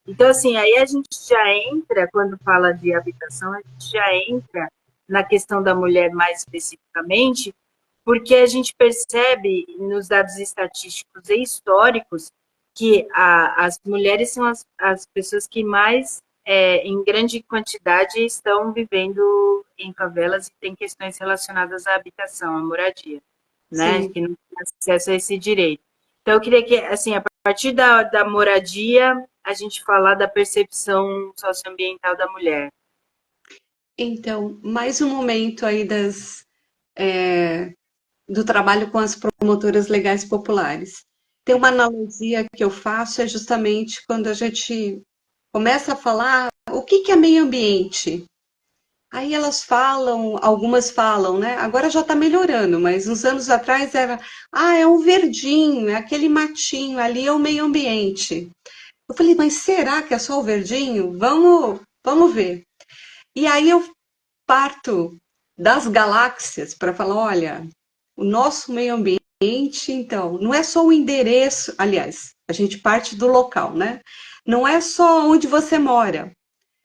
Então, assim, aí a gente já entra, quando fala de habitação, a gente já entra na questão da mulher mais especificamente, porque a gente percebe nos dados estatísticos e históricos que as mulheres são as pessoas que mais, em grande quantidade, estão vivendo em favelas e têm questões relacionadas à habitação, à moradia, né? Sim. Que não têm acesso a esse direito. Então, eu queria que, assim, a partir da moradia, a gente falar da percepção socioambiental da mulher. Então, mais um momento aí do trabalho com as promotoras legais populares. Tem uma analogia que eu faço, é justamente quando a gente começa a falar o que que é meio ambiente. Aí elas falam, algumas falam, né? Agora já está melhorando, mas uns anos atrás era, é um verdinho, é aquele matinho, ali é o meio ambiente. Eu falei, mas será que é só o verdinho? Vamos ver. E aí eu parto das galáxias para falar, olha, o nosso meio ambiente, então, não é só o endereço, aliás, a gente parte do local, né? Não é só onde você mora.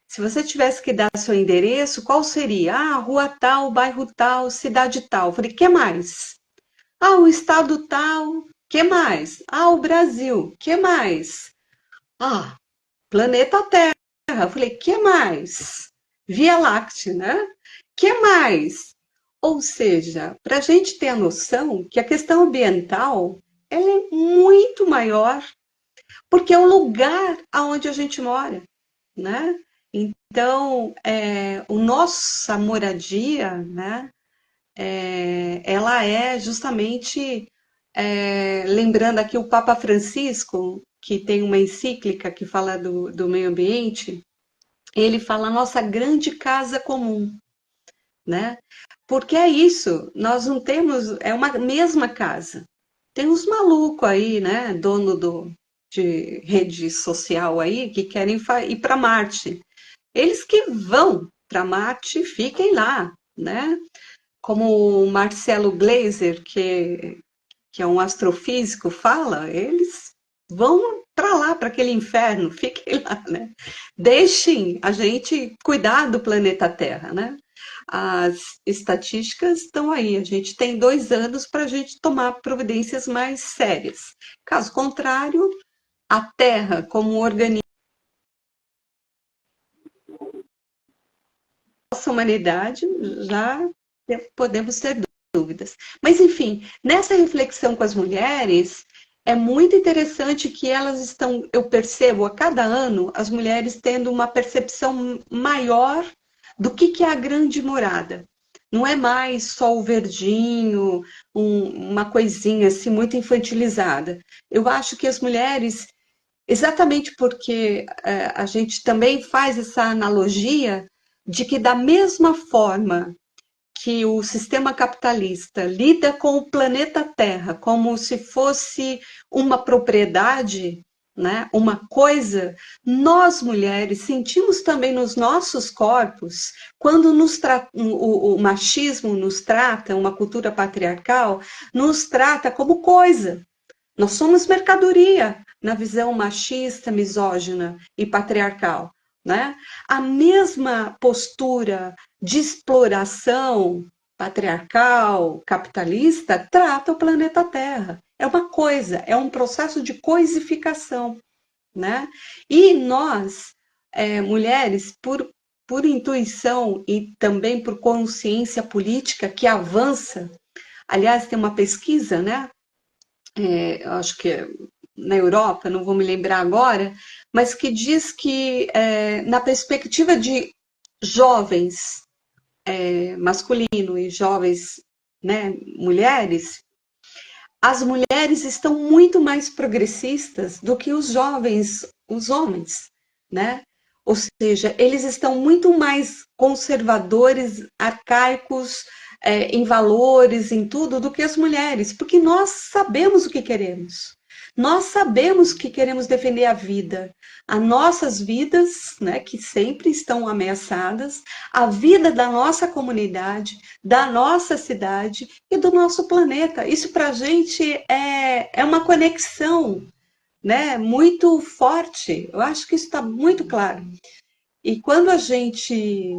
Se você tivesse que dar seu endereço, qual seria? Rua tal, bairro tal, cidade tal. Eu falei, que mais? O estado tal, que mais? O Brasil, que mais? Planeta Terra. Eu falei, que mais? Via Láctea, né? Que mais? Ou seja, para a gente ter a noção que a questão ambiental ela é muito maior, porque é o lugar aonde a gente mora, né? Então, o nossa moradia, né? Ela é justamente, lembrando aqui o Papa Francisco, que tem uma encíclica que fala do meio ambiente, ele fala nossa grande casa comum, né? Porque é isso, nós não temos, é uma mesma casa. Tem uns malucos aí, né, de rede social aí, que querem ir para Marte. Eles que vão para Marte, fiquem lá, né? Como o Marcelo Gleiser, que é um astrofísico, fala, eles vão para lá, para aquele inferno, fiquem lá, né? Deixem a gente cuidar do planeta Terra, né? As estatísticas estão aí, a gente tem 2 anos para a gente tomar providências mais sérias. Caso contrário, a Terra, como organismo, nossa humanidade, já podemos ter dúvidas. Mas, enfim, nessa reflexão com as mulheres, é muito interessante que elas estão, eu percebo a cada ano, as mulheres tendo uma percepção maior do que é a grande morada. Não é mais só o verdinho, uma coisinha assim muito infantilizada. Eu acho que as mulheres, exatamente porque a gente também faz essa analogia de que da mesma forma que o sistema capitalista lida com o planeta Terra como se fosse uma propriedade, né, uma coisa, nós mulheres sentimos também nos nossos corpos, quando o machismo nos trata, uma cultura patriarcal, nos trata como coisa. Nós somos mercadoria na visão machista, misógina e patriarcal, né? A mesma postura de exploração patriarcal, capitalista, trata o planeta Terra. É uma coisa, é um processo de coisificação, né? E nós, mulheres, por intuição e também por consciência política que avança, aliás, tem uma pesquisa, né? Acho que é na Europa, não vou me lembrar agora, mas que diz que, na perspectiva de jovens masculino e jovens, né, mulheres, as mulheres estão muito mais progressistas do que os jovens, os homens, né? Ou seja, eles estão muito mais conservadores, arcaicos, em valores, em tudo, do que as mulheres, porque nós sabemos o que queremos. Nós sabemos que queremos defender a vida, as nossas vidas, né, que sempre estão ameaçadas, a vida da nossa comunidade, da nossa cidade e do nosso planeta. Isso para a gente é uma conexão, né, muito forte. Eu acho que isso está muito claro. E quando a gente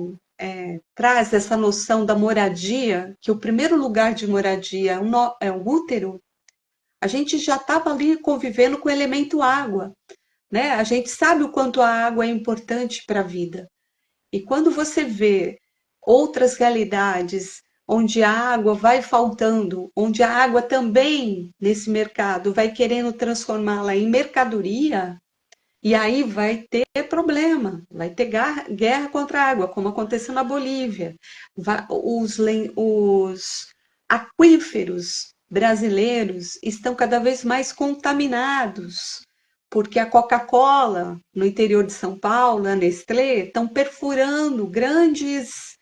traz essa noção da moradia, que o primeiro lugar de moradia é o útero, a gente já estava ali convivendo com o elemento água, né? A gente sabe o quanto a água é importante para a vida. E quando você vê outras realidades onde a água vai faltando, onde a água também nesse mercado vai querendo transformá-la em mercadoria, e aí vai ter problema, vai ter guerra contra a água, como aconteceu na Bolívia. Os aquíferos brasileiros estão cada vez mais contaminados, porque a Coca-Cola, no interior de São Paulo, a Nestlé, estão perfurando grandes,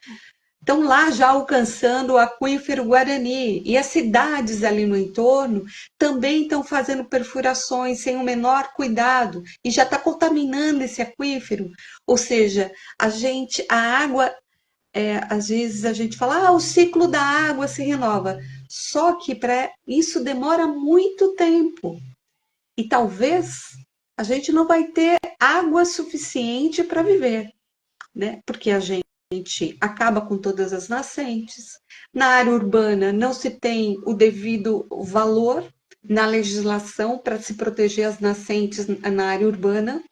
estão lá já alcançando o aquífero Guarani. E as cidades ali no entorno também estão fazendo perfurações sem o menor cuidado e já está contaminando esse aquífero. Ou seja, a água, às vezes a gente fala, o ciclo da água se renova. Só que para isso demora muito tempo. E talvez a gente não vai ter água suficiente para viver, né? Porque a gente acaba com todas as nascentes. Na área urbana não se tem o devido valor na legislação para se proteger as nascentes na área urbana.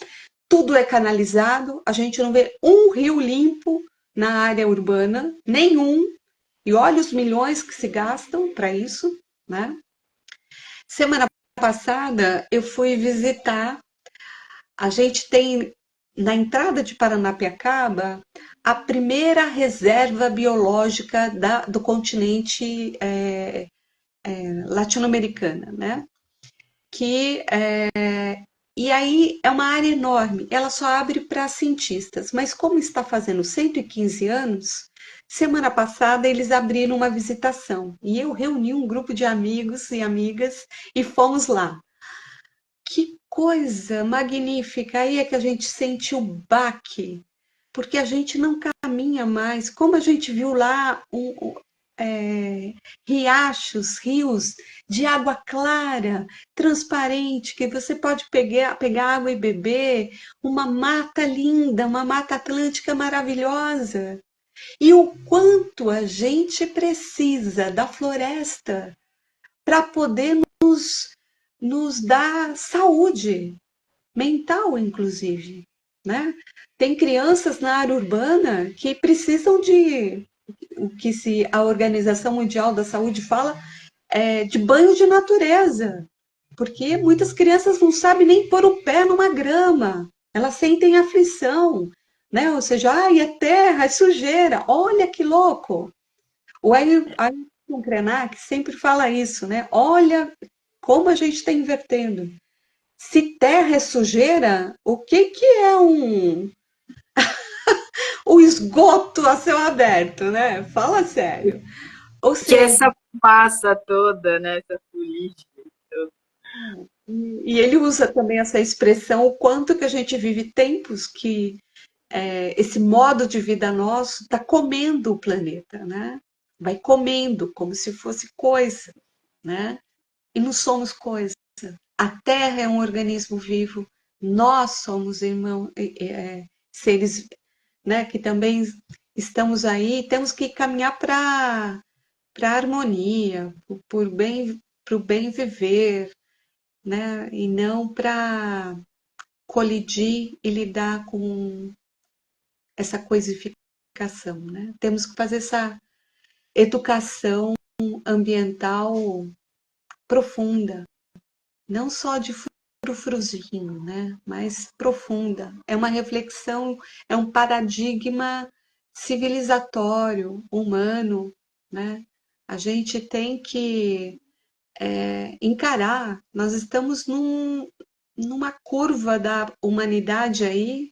Tudo é canalizado, a gente não vê um rio limpo na área urbana, nenhum. E olha os milhões que se gastam para isso, né? Semana passada eu fui visitar, a gente tem na entrada de Paranapiacaba a primeira reserva biológica do continente latino-americana, né? Que e aí é uma área enorme, ela só abre para cientistas, mas como está fazendo 115 anos, semana passada eles abriram uma visitação e eu reuni um grupo de amigos e amigas e fomos lá. Que coisa magnífica! Aí é que a gente sente o baque, porque a gente não caminha mais. Como a gente viu lá riachos, rios de água clara, transparente, que você pode pegar água e beber, uma mata linda, uma mata atlântica maravilhosa. E o quanto a gente precisa da floresta para poder nos dar saúde mental, inclusive, né? Tem crianças na área urbana que precisam de o que a Organização Mundial da Saúde fala de banho de natureza, porque muitas crianças não sabem nem pôr o pé numa grama, elas sentem aflição, né? Ou seja, ai, é terra, é sujeira, olha que louco. O Ayrton Krenak sempre fala isso, né? Olha como a gente está invertendo. Se terra é sujeira, o que que é o esgoto a céu aberto, né? Fala sério. Ou Que seja, essa massa toda, né? Essa política. e ele usa também essa expressão, o quanto que a gente vive tempos que esse modo de vida nosso está comendo o planeta, né? Vai comendo como se fosse coisa, né? E não somos coisa. A Terra é um organismo vivo, nós somos irmãos, seres, né, que também estamos aí, temos que caminhar para a harmonia, para o bem viver, né, e não para colidir e lidar com essa coisificação, né? Temos que fazer essa educação ambiental profunda, não só de frufruzinho, né? Mas profunda. É uma reflexão, é um paradigma civilizatório, humano, né? A gente tem que encarar. Nós estamos numa curva da humanidade aí,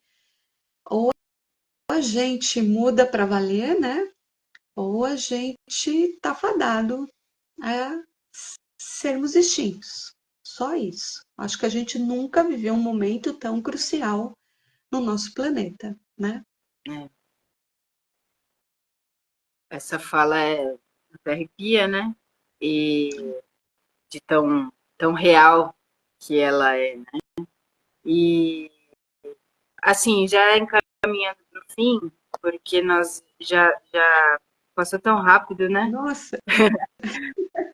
ou a gente muda para valer, né? Ou a gente está fadado a sermos extintos. Só isso. Acho que a gente nunca viveu um momento tão crucial no nosso planeta, né? É, essa fala até arrepia, né? E de tão real que ela é, né? E, assim, já encaminhando para o fim, porque nós já passou tão rápido, né? Nossa,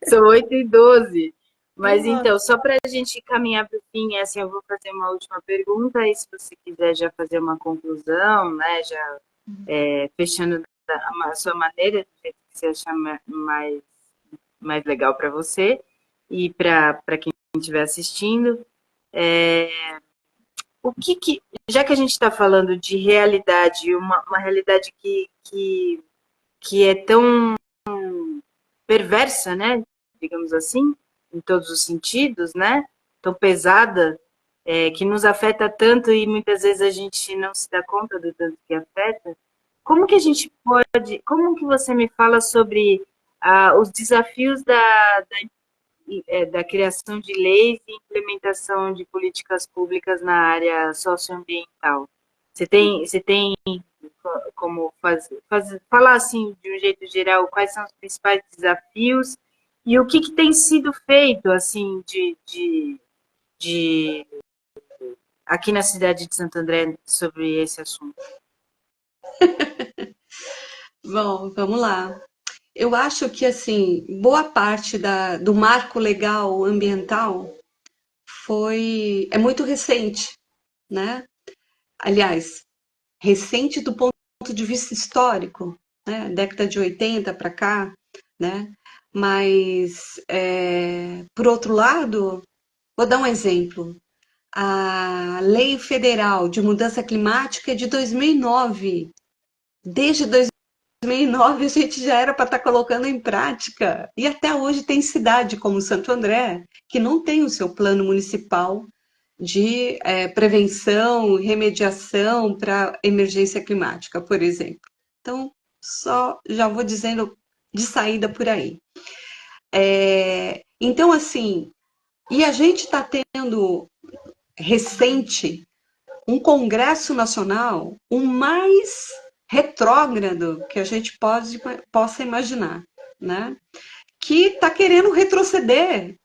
São 8h12. Mas nossa. então, só para a gente caminhar para o fim, assim, eu vou fazer uma última pergunta, e se você quiser já fazer uma conclusão, né, já fechando a sua maneira, do jeito que você achar mais legal para você e para quem estiver assistindo, o já que a gente está falando de realidade, uma realidade que é tão perversa, né, digamos assim, em todos os sentidos, né, tão pesada, que nos afeta tanto e muitas vezes a gente não se dá conta do tanto que afeta. Como que a gente pode, como que você me fala sobre os desafios da criação de leis e implementação de políticas públicas na área socioambiental? Você tem como falar assim de um jeito geral quais são os principais desafios e o que tem sido feito assim de aqui na cidade de Santo André sobre esse assunto? Bom, vamos lá. Eu acho que, assim, boa parte do marco legal ambiental é muito recente, né? Aliás, recente do ponto de vista histórico, né? Década de 80 para cá, né? Mas, por outro lado, vou dar um exemplo. A Lei Federal de Mudança Climática é de 2009. Desde 2009 a gente já era para estar colocando em prática. E até hoje tem cidade como Santo André que não tem o seu plano municipal de prevenção, remediação para emergência climática, por exemplo. Então, só já vou dizendo de saída por aí. Então, assim, e a gente está tendo recente um Congresso Nacional o mais retrógrado que a gente possa imaginar, né? Que está querendo retroceder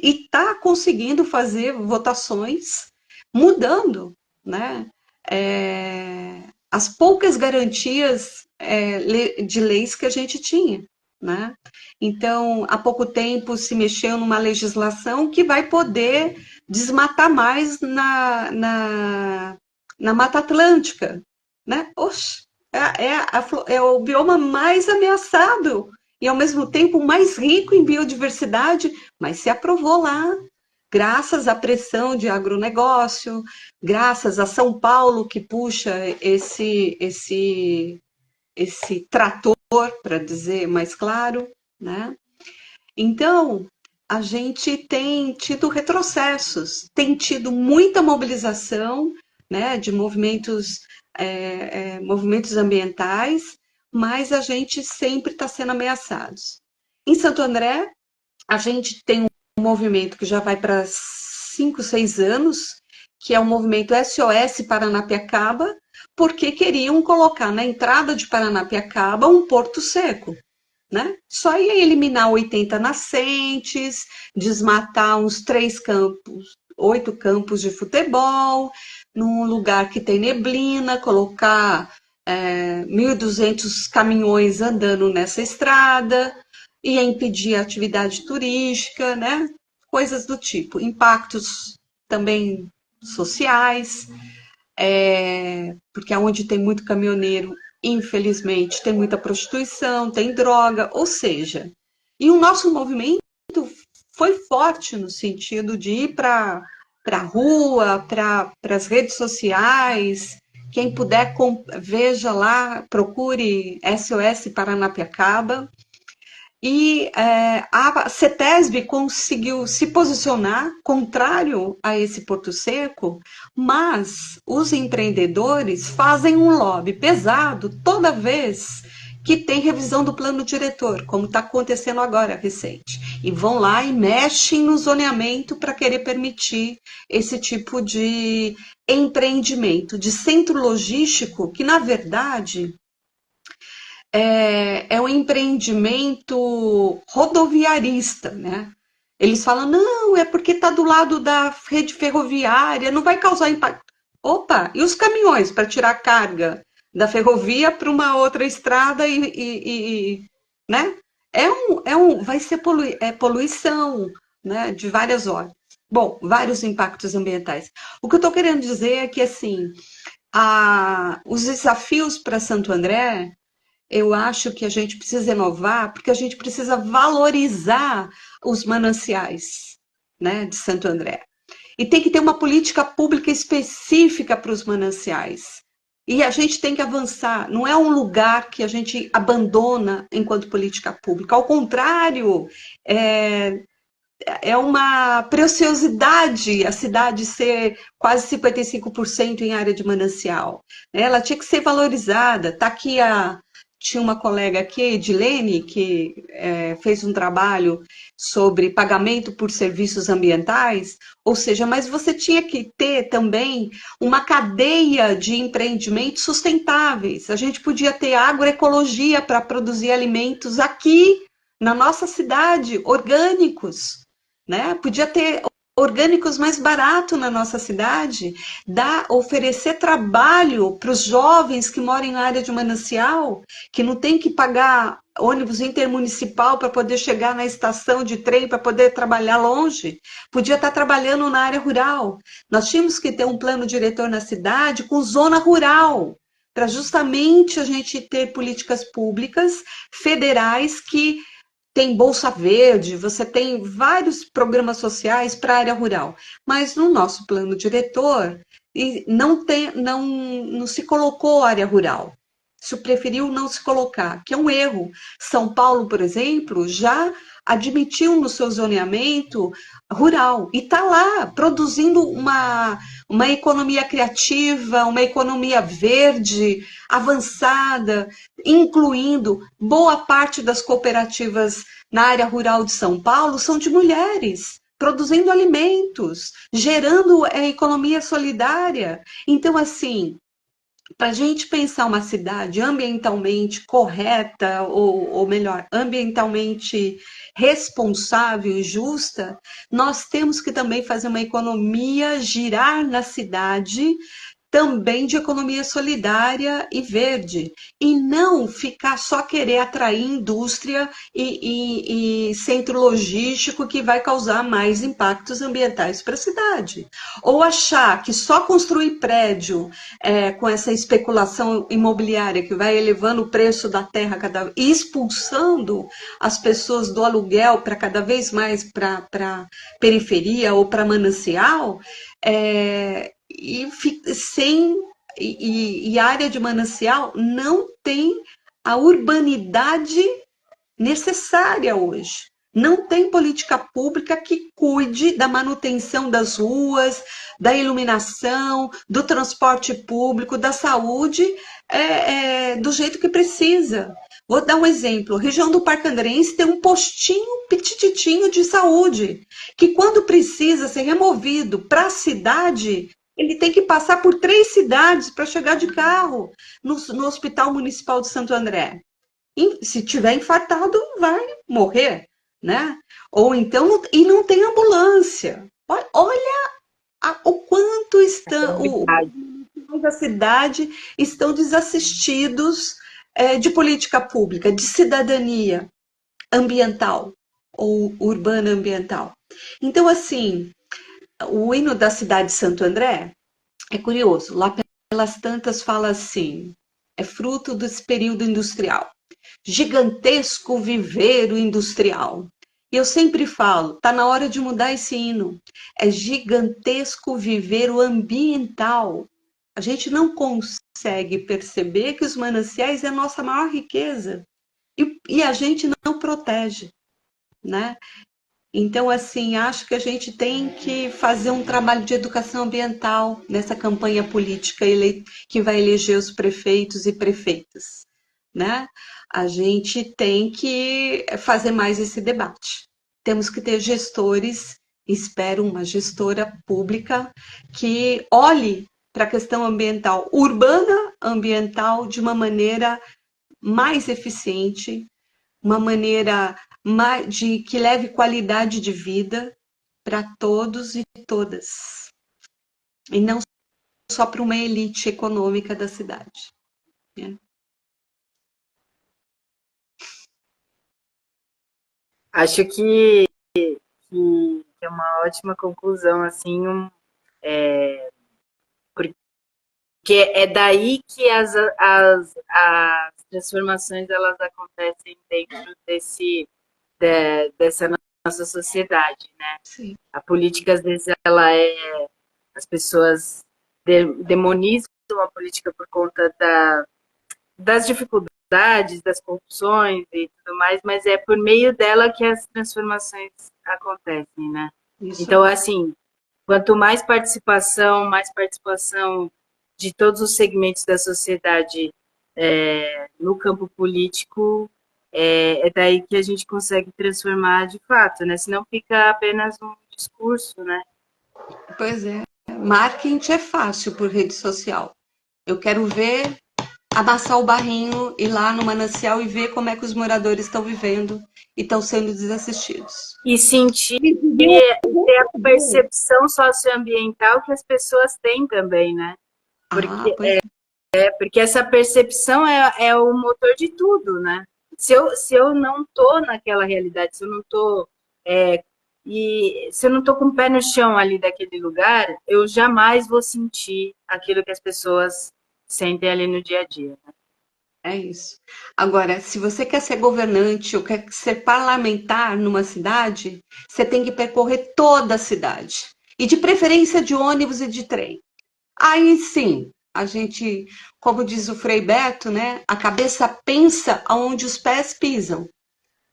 e está conseguindo fazer votações mudando, né? As poucas garantias de leis que a gente tinha, né? Então, há pouco tempo se mexeu numa legislação que vai poder desmatar mais na Mata Atlântica, né? Oxe, é o bioma mais ameaçado e, ao mesmo tempo, mais rico em biodiversidade, mas se aprovou lá, graças à pressão de agronegócio, graças a São Paulo, que puxa esse trator, para dizer mais claro, né? Então, a gente tem tido retrocessos, tem tido muita mobilização, né, de movimentos ambientais, mas a gente sempre está sendo ameaçados. Em Santo André, a gente tem um movimento que já vai para 5, 6 anos, que é o movimento SOS Paranapiacaba, porque queriam colocar na entrada de Paranapiacaba um porto seco. Né? Só ia eliminar 80 nascentes, desmatar uns 8 campos de futebol, num lugar que tem neblina, colocar 1.200 caminhões andando nessa estrada, ia impedir a atividade turística, né? Coisas do tipo. Impactos também sociais, porque onde tem muito caminhoneiro, infelizmente, tem muita prostituição, tem droga, ou seja, e o nosso movimento foi forte no sentido de ir para a rua, para as redes sociais. Quem puder, veja lá, procure SOS Paranapiacaba. E a CETESB conseguiu se posicionar contrário a esse Porto Seco, mas os empreendedores fazem um lobby pesado toda vez que tem revisão do plano diretor, como está acontecendo agora, recente. E vão lá e mexem no zoneamento para querer permitir esse tipo de empreendimento, de centro logístico, que na verdade é um empreendimento rodoviarista, né? Eles falam, não, é porque está do lado da rede ferroviária, não vai causar impacto. Opa, e os caminhões para tirar carga da ferrovia para uma outra estrada né? Vai ser poluição, né? De várias horas. Bom, vários impactos ambientais. O que eu estou querendo dizer é que, assim, os desafios para Santo André, eu acho que a gente precisa inovar, porque a gente precisa valorizar os mananciais, né, de Santo André. E tem que ter uma política pública específica para os mananciais. E a gente tem que avançar. Não é um lugar que a gente abandona enquanto política pública. Ao contrário, é uma preciosidade a cidade ser quase 55% em área de manancial. Ela tinha que ser valorizada. Está aqui tinha uma colega aqui, Edilene, que fez um trabalho sobre pagamento por serviços ambientais, ou seja, mas você tinha que ter também uma cadeia de empreendimentos sustentáveis. A gente podia ter agroecologia para produzir alimentos aqui na nossa cidade, orgânicos, né? Podia ter orgânicos mais barato na nossa cidade, oferecer trabalho para os jovens que moram na área de manancial, que não tem que pagar ônibus intermunicipal para poder chegar na estação de trem, para poder trabalhar longe. Podia estar trabalhando na área rural. Nós tínhamos que ter um plano diretor na cidade com zona rural, para justamente a gente ter políticas públicas federais que tem Bolsa Verde, você tem vários programas sociais para a área rural, mas no nosso plano diretor não se colocou área rural. Se preferiu não se colocar, que é um erro. São Paulo, por exemplo, já admitiu no seu zoneamento rural e está lá produzindo uma economia criativa, uma economia verde, avançada, incluindo boa parte das cooperativas na área rural de São Paulo são de mulheres, produzindo alimentos, gerando economia solidária. Então, assim, para a gente pensar uma cidade ambientalmente correta, ou melhor, ambientalmente responsável e justa, nós temos que também fazer uma economia girar na cidade, também de economia solidária e verde, e não ficar só querer atrair indústria e centro logístico que vai causar mais impactos ambientais para a cidade. Ou achar que só construir prédio com essa especulação imobiliária que vai elevando o preço da terra e expulsando as pessoas do aluguel para cada vez mais para periferia ou para manancial, e a área de manancial não tem a urbanidade necessária hoje. Não tem política pública que cuide da manutenção das ruas, da iluminação, do transporte público, da saúde, do jeito que precisa. Vou dar um exemplo. A região do Parque Andreense tem um postinho petititinho de saúde, que quando precisa ser removido para a cidade, ele tem que passar por 3 cidades para chegar de carro no Hospital Municipal de Santo André. E, se tiver infartado, vai morrer, né? Ou então, e não tem ambulância. Olha o quanto da cidade estão desassistidos de política pública, de cidadania ambiental ou urbana ambiental. Então, assim, o hino da cidade de Santo André é curioso. Lá pelas tantas fala assim, é fruto desse período industrial. Gigantesco viveiro industrial. E eu sempre falo, está na hora de mudar esse hino. É gigantesco viveiro ambiental. A gente não consegue perceber que os mananciais é a nossa maior riqueza. E a gente não protege, né? Então, assim, acho que a gente tem que fazer um trabalho de educação ambiental nessa campanha política que vai eleger os prefeitos e prefeitas, né? A gente tem que fazer mais esse debate. Temos que ter gestores, espero uma gestora pública que olhe para a questão ambiental, urbana, ambiental, de uma maneira mais eficiente, uma maneira de que leve qualidade de vida para todos e todas, e não só para uma elite econômica da cidade, né? Acho que é uma ótima conclusão, assim, porque é daí que as transformações elas acontecem dentro dessa nossa sociedade, né? Sim. A política, às vezes, as pessoas demonizam a política por conta das dificuldades, das corrupções e tudo mais, mas é por meio dela que as transformações acontecem, né? Isso Então, aí. assim, quanto mais participação de todos os segmentos da sociedade no campo político, é daí que a gente consegue transformar de fato, né? Senão fica apenas um discurso, né? Pois é. Marketing é fácil por rede social. Eu quero ver, amassar o barrinho, ir lá no manancial e ver como é que os moradores estão vivendo e estão sendo desassistidos. E sentir e ter a percepção socioambiental que as pessoas têm também, né? Ah, Porque, pois porque essa percepção é o motor de tudo, né? Se eu não tô naquela realidade, se eu não tô e se eu não tô com o pé no chão ali daquele lugar, eu jamais vou sentir aquilo que as pessoas sentem ali no dia a dia, né? é isso. Agora, se você quer ser governante ou quer ser parlamentar numa cidade, você tem que percorrer toda a cidade. E de preferência de ônibus e de trem. Aí sim, a gente, como diz o Frei Beto, né? A cabeça pensa aonde os pés pisam.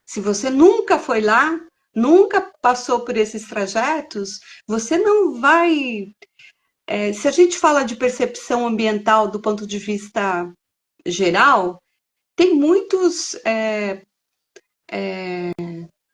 Se você nunca foi lá, nunca passou por esses trajetos, você não vai. Se a gente fala de percepção ambiental do ponto de vista geral, tem muitos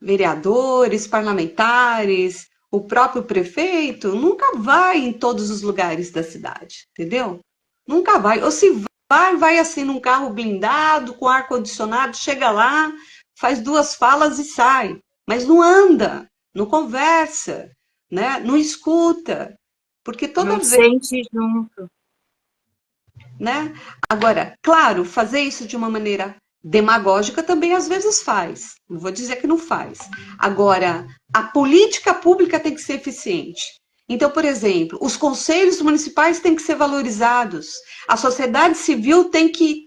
vereadores, parlamentares, o próprio prefeito nunca vai em todos os lugares da cidade, entendeu? Nunca vai. Ou se vai, vai assim num carro blindado, com ar-condicionado, chega lá, faz duas falas e sai. Mas não anda, não conversa, né? Não escuta. Porque toda Não vez, sente junto. né? Agora, claro, fazer isso de uma maneira demagógica também às vezes faz. Não vou dizer que não faz. Agora, a política pública tem que ser eficiente. Então, por exemplo, os conselhos municipais têm que ser valorizados, a sociedade civil tem que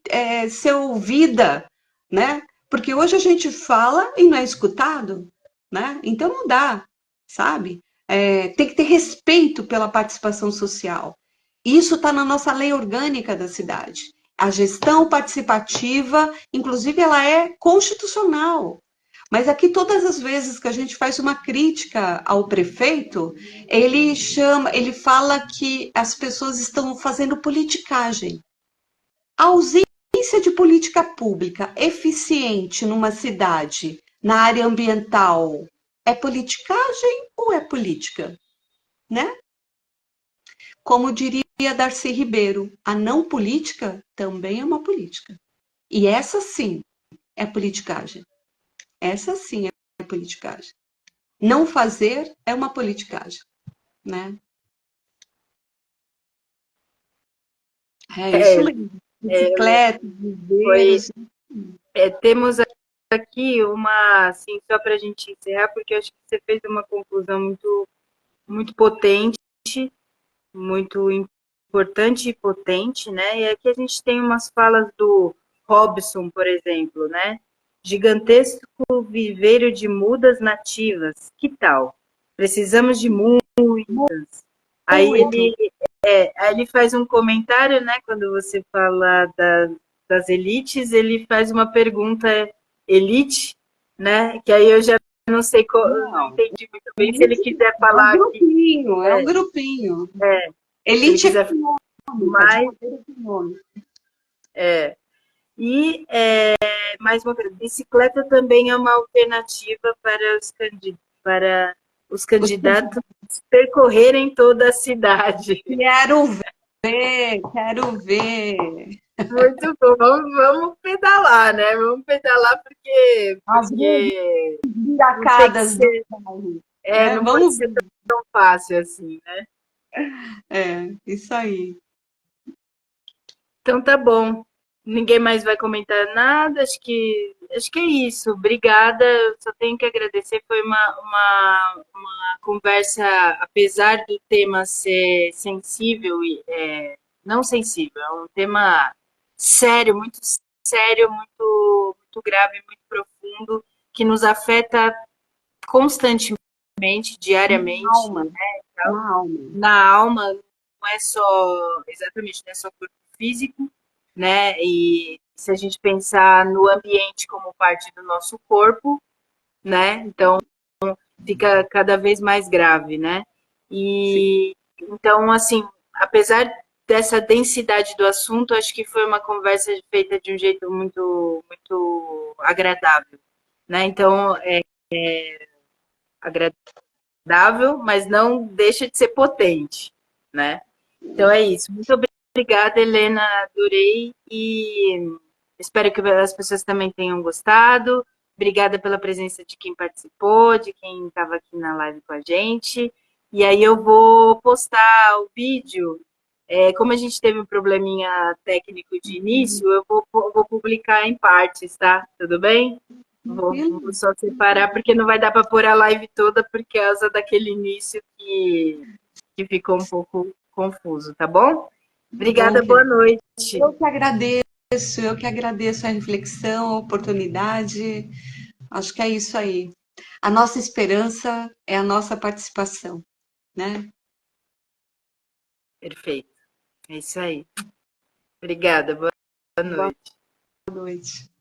ser ouvida, né? Porque hoje a gente fala e não é escutado, né? Então não dá, sabe? Tem que ter respeito pela participação social. Isso está na nossa lei orgânica da cidade. A gestão participativa, inclusive, ela é constitucional. Mas aqui, todas as vezes que a gente faz uma crítica ao prefeito, ele fala que as pessoas estão fazendo politicagem. A ausência de política pública eficiente numa cidade, na área ambiental, é politicagem ou é política? Né? Como diria Darcy Ribeiro, a não política também é uma política. E essa sim é politicagem. Essa sim é politicagem. Não fazer é uma politicagem, né? É isso É, mesmo. Bicicleta, foi, viveiros. temos aqui uma, assim, só para a gente encerrar, porque eu acho que você fez uma conclusão muito potente, muito importante e potente, né? E aqui a gente tem umas falas do Robson, por exemplo, né? Gigantesco viveiro de mudas nativas, que tal? Precisamos de muitas. Aí Muito. aí ele faz um comentário, né? Quando você fala das elites, ele faz uma pergunta elite, né? Que aí eu já não sei, não Não, entendi muito bem se ele quiser é um falar que grupinho, é um grupinho. se ele Elite quiser econômica, de mais, poder econômico. E, mais uma vez, bicicleta também é uma alternativa para os candidatos percorrerem toda a cidade. Quero ver, quero ver. Muito bom. Vamos pedalar, né? Vamos pedalar As porque não tem que viracadas do ser, bairro, né? não pode Vamos ser ver. tão fácil assim, né? É, isso aí. Então tá bom. Ninguém mais vai comentar nada. Acho que é isso. Obrigada. Eu só tenho que agradecer. Foi uma conversa, apesar do tema ser sensível e não sensível, é um tema sério, muito grave, muito profundo, que nos afeta constantemente, diariamente, Alma, né? na alma. Na alma, não é só, exatamente, não é só corpo físico, né? E se a gente pensar no ambiente como parte do nosso corpo, né? Então fica cada vez mais grave, né? Sim. E então, assim, apesar dessa densidade do assunto, acho que foi uma conversa feita de um jeito muito agradável, né? Então, agradável, mas não deixa de ser potente, né? Então é isso. Muito obrigada, Helena. Adorei e espero que as pessoas também tenham gostado. Obrigada pela presença de quem participou, de quem estava aqui na live com a gente. E aí eu vou postar o vídeo. Como a gente teve um probleminha técnico de início, eu vou publicar em partes, tá? Tudo bem? Vou só separar, porque não vai dar para pôr a live toda por causa daquele início que ficou um pouco confuso, tá bom? Bom, Obrigada, boa querido. noite. Eu que agradeço a reflexão, a oportunidade. Acho que é isso aí. A nossa esperança é a nossa participação, né? Perfeito. É isso aí. Obrigada, boa Boa noite. noite.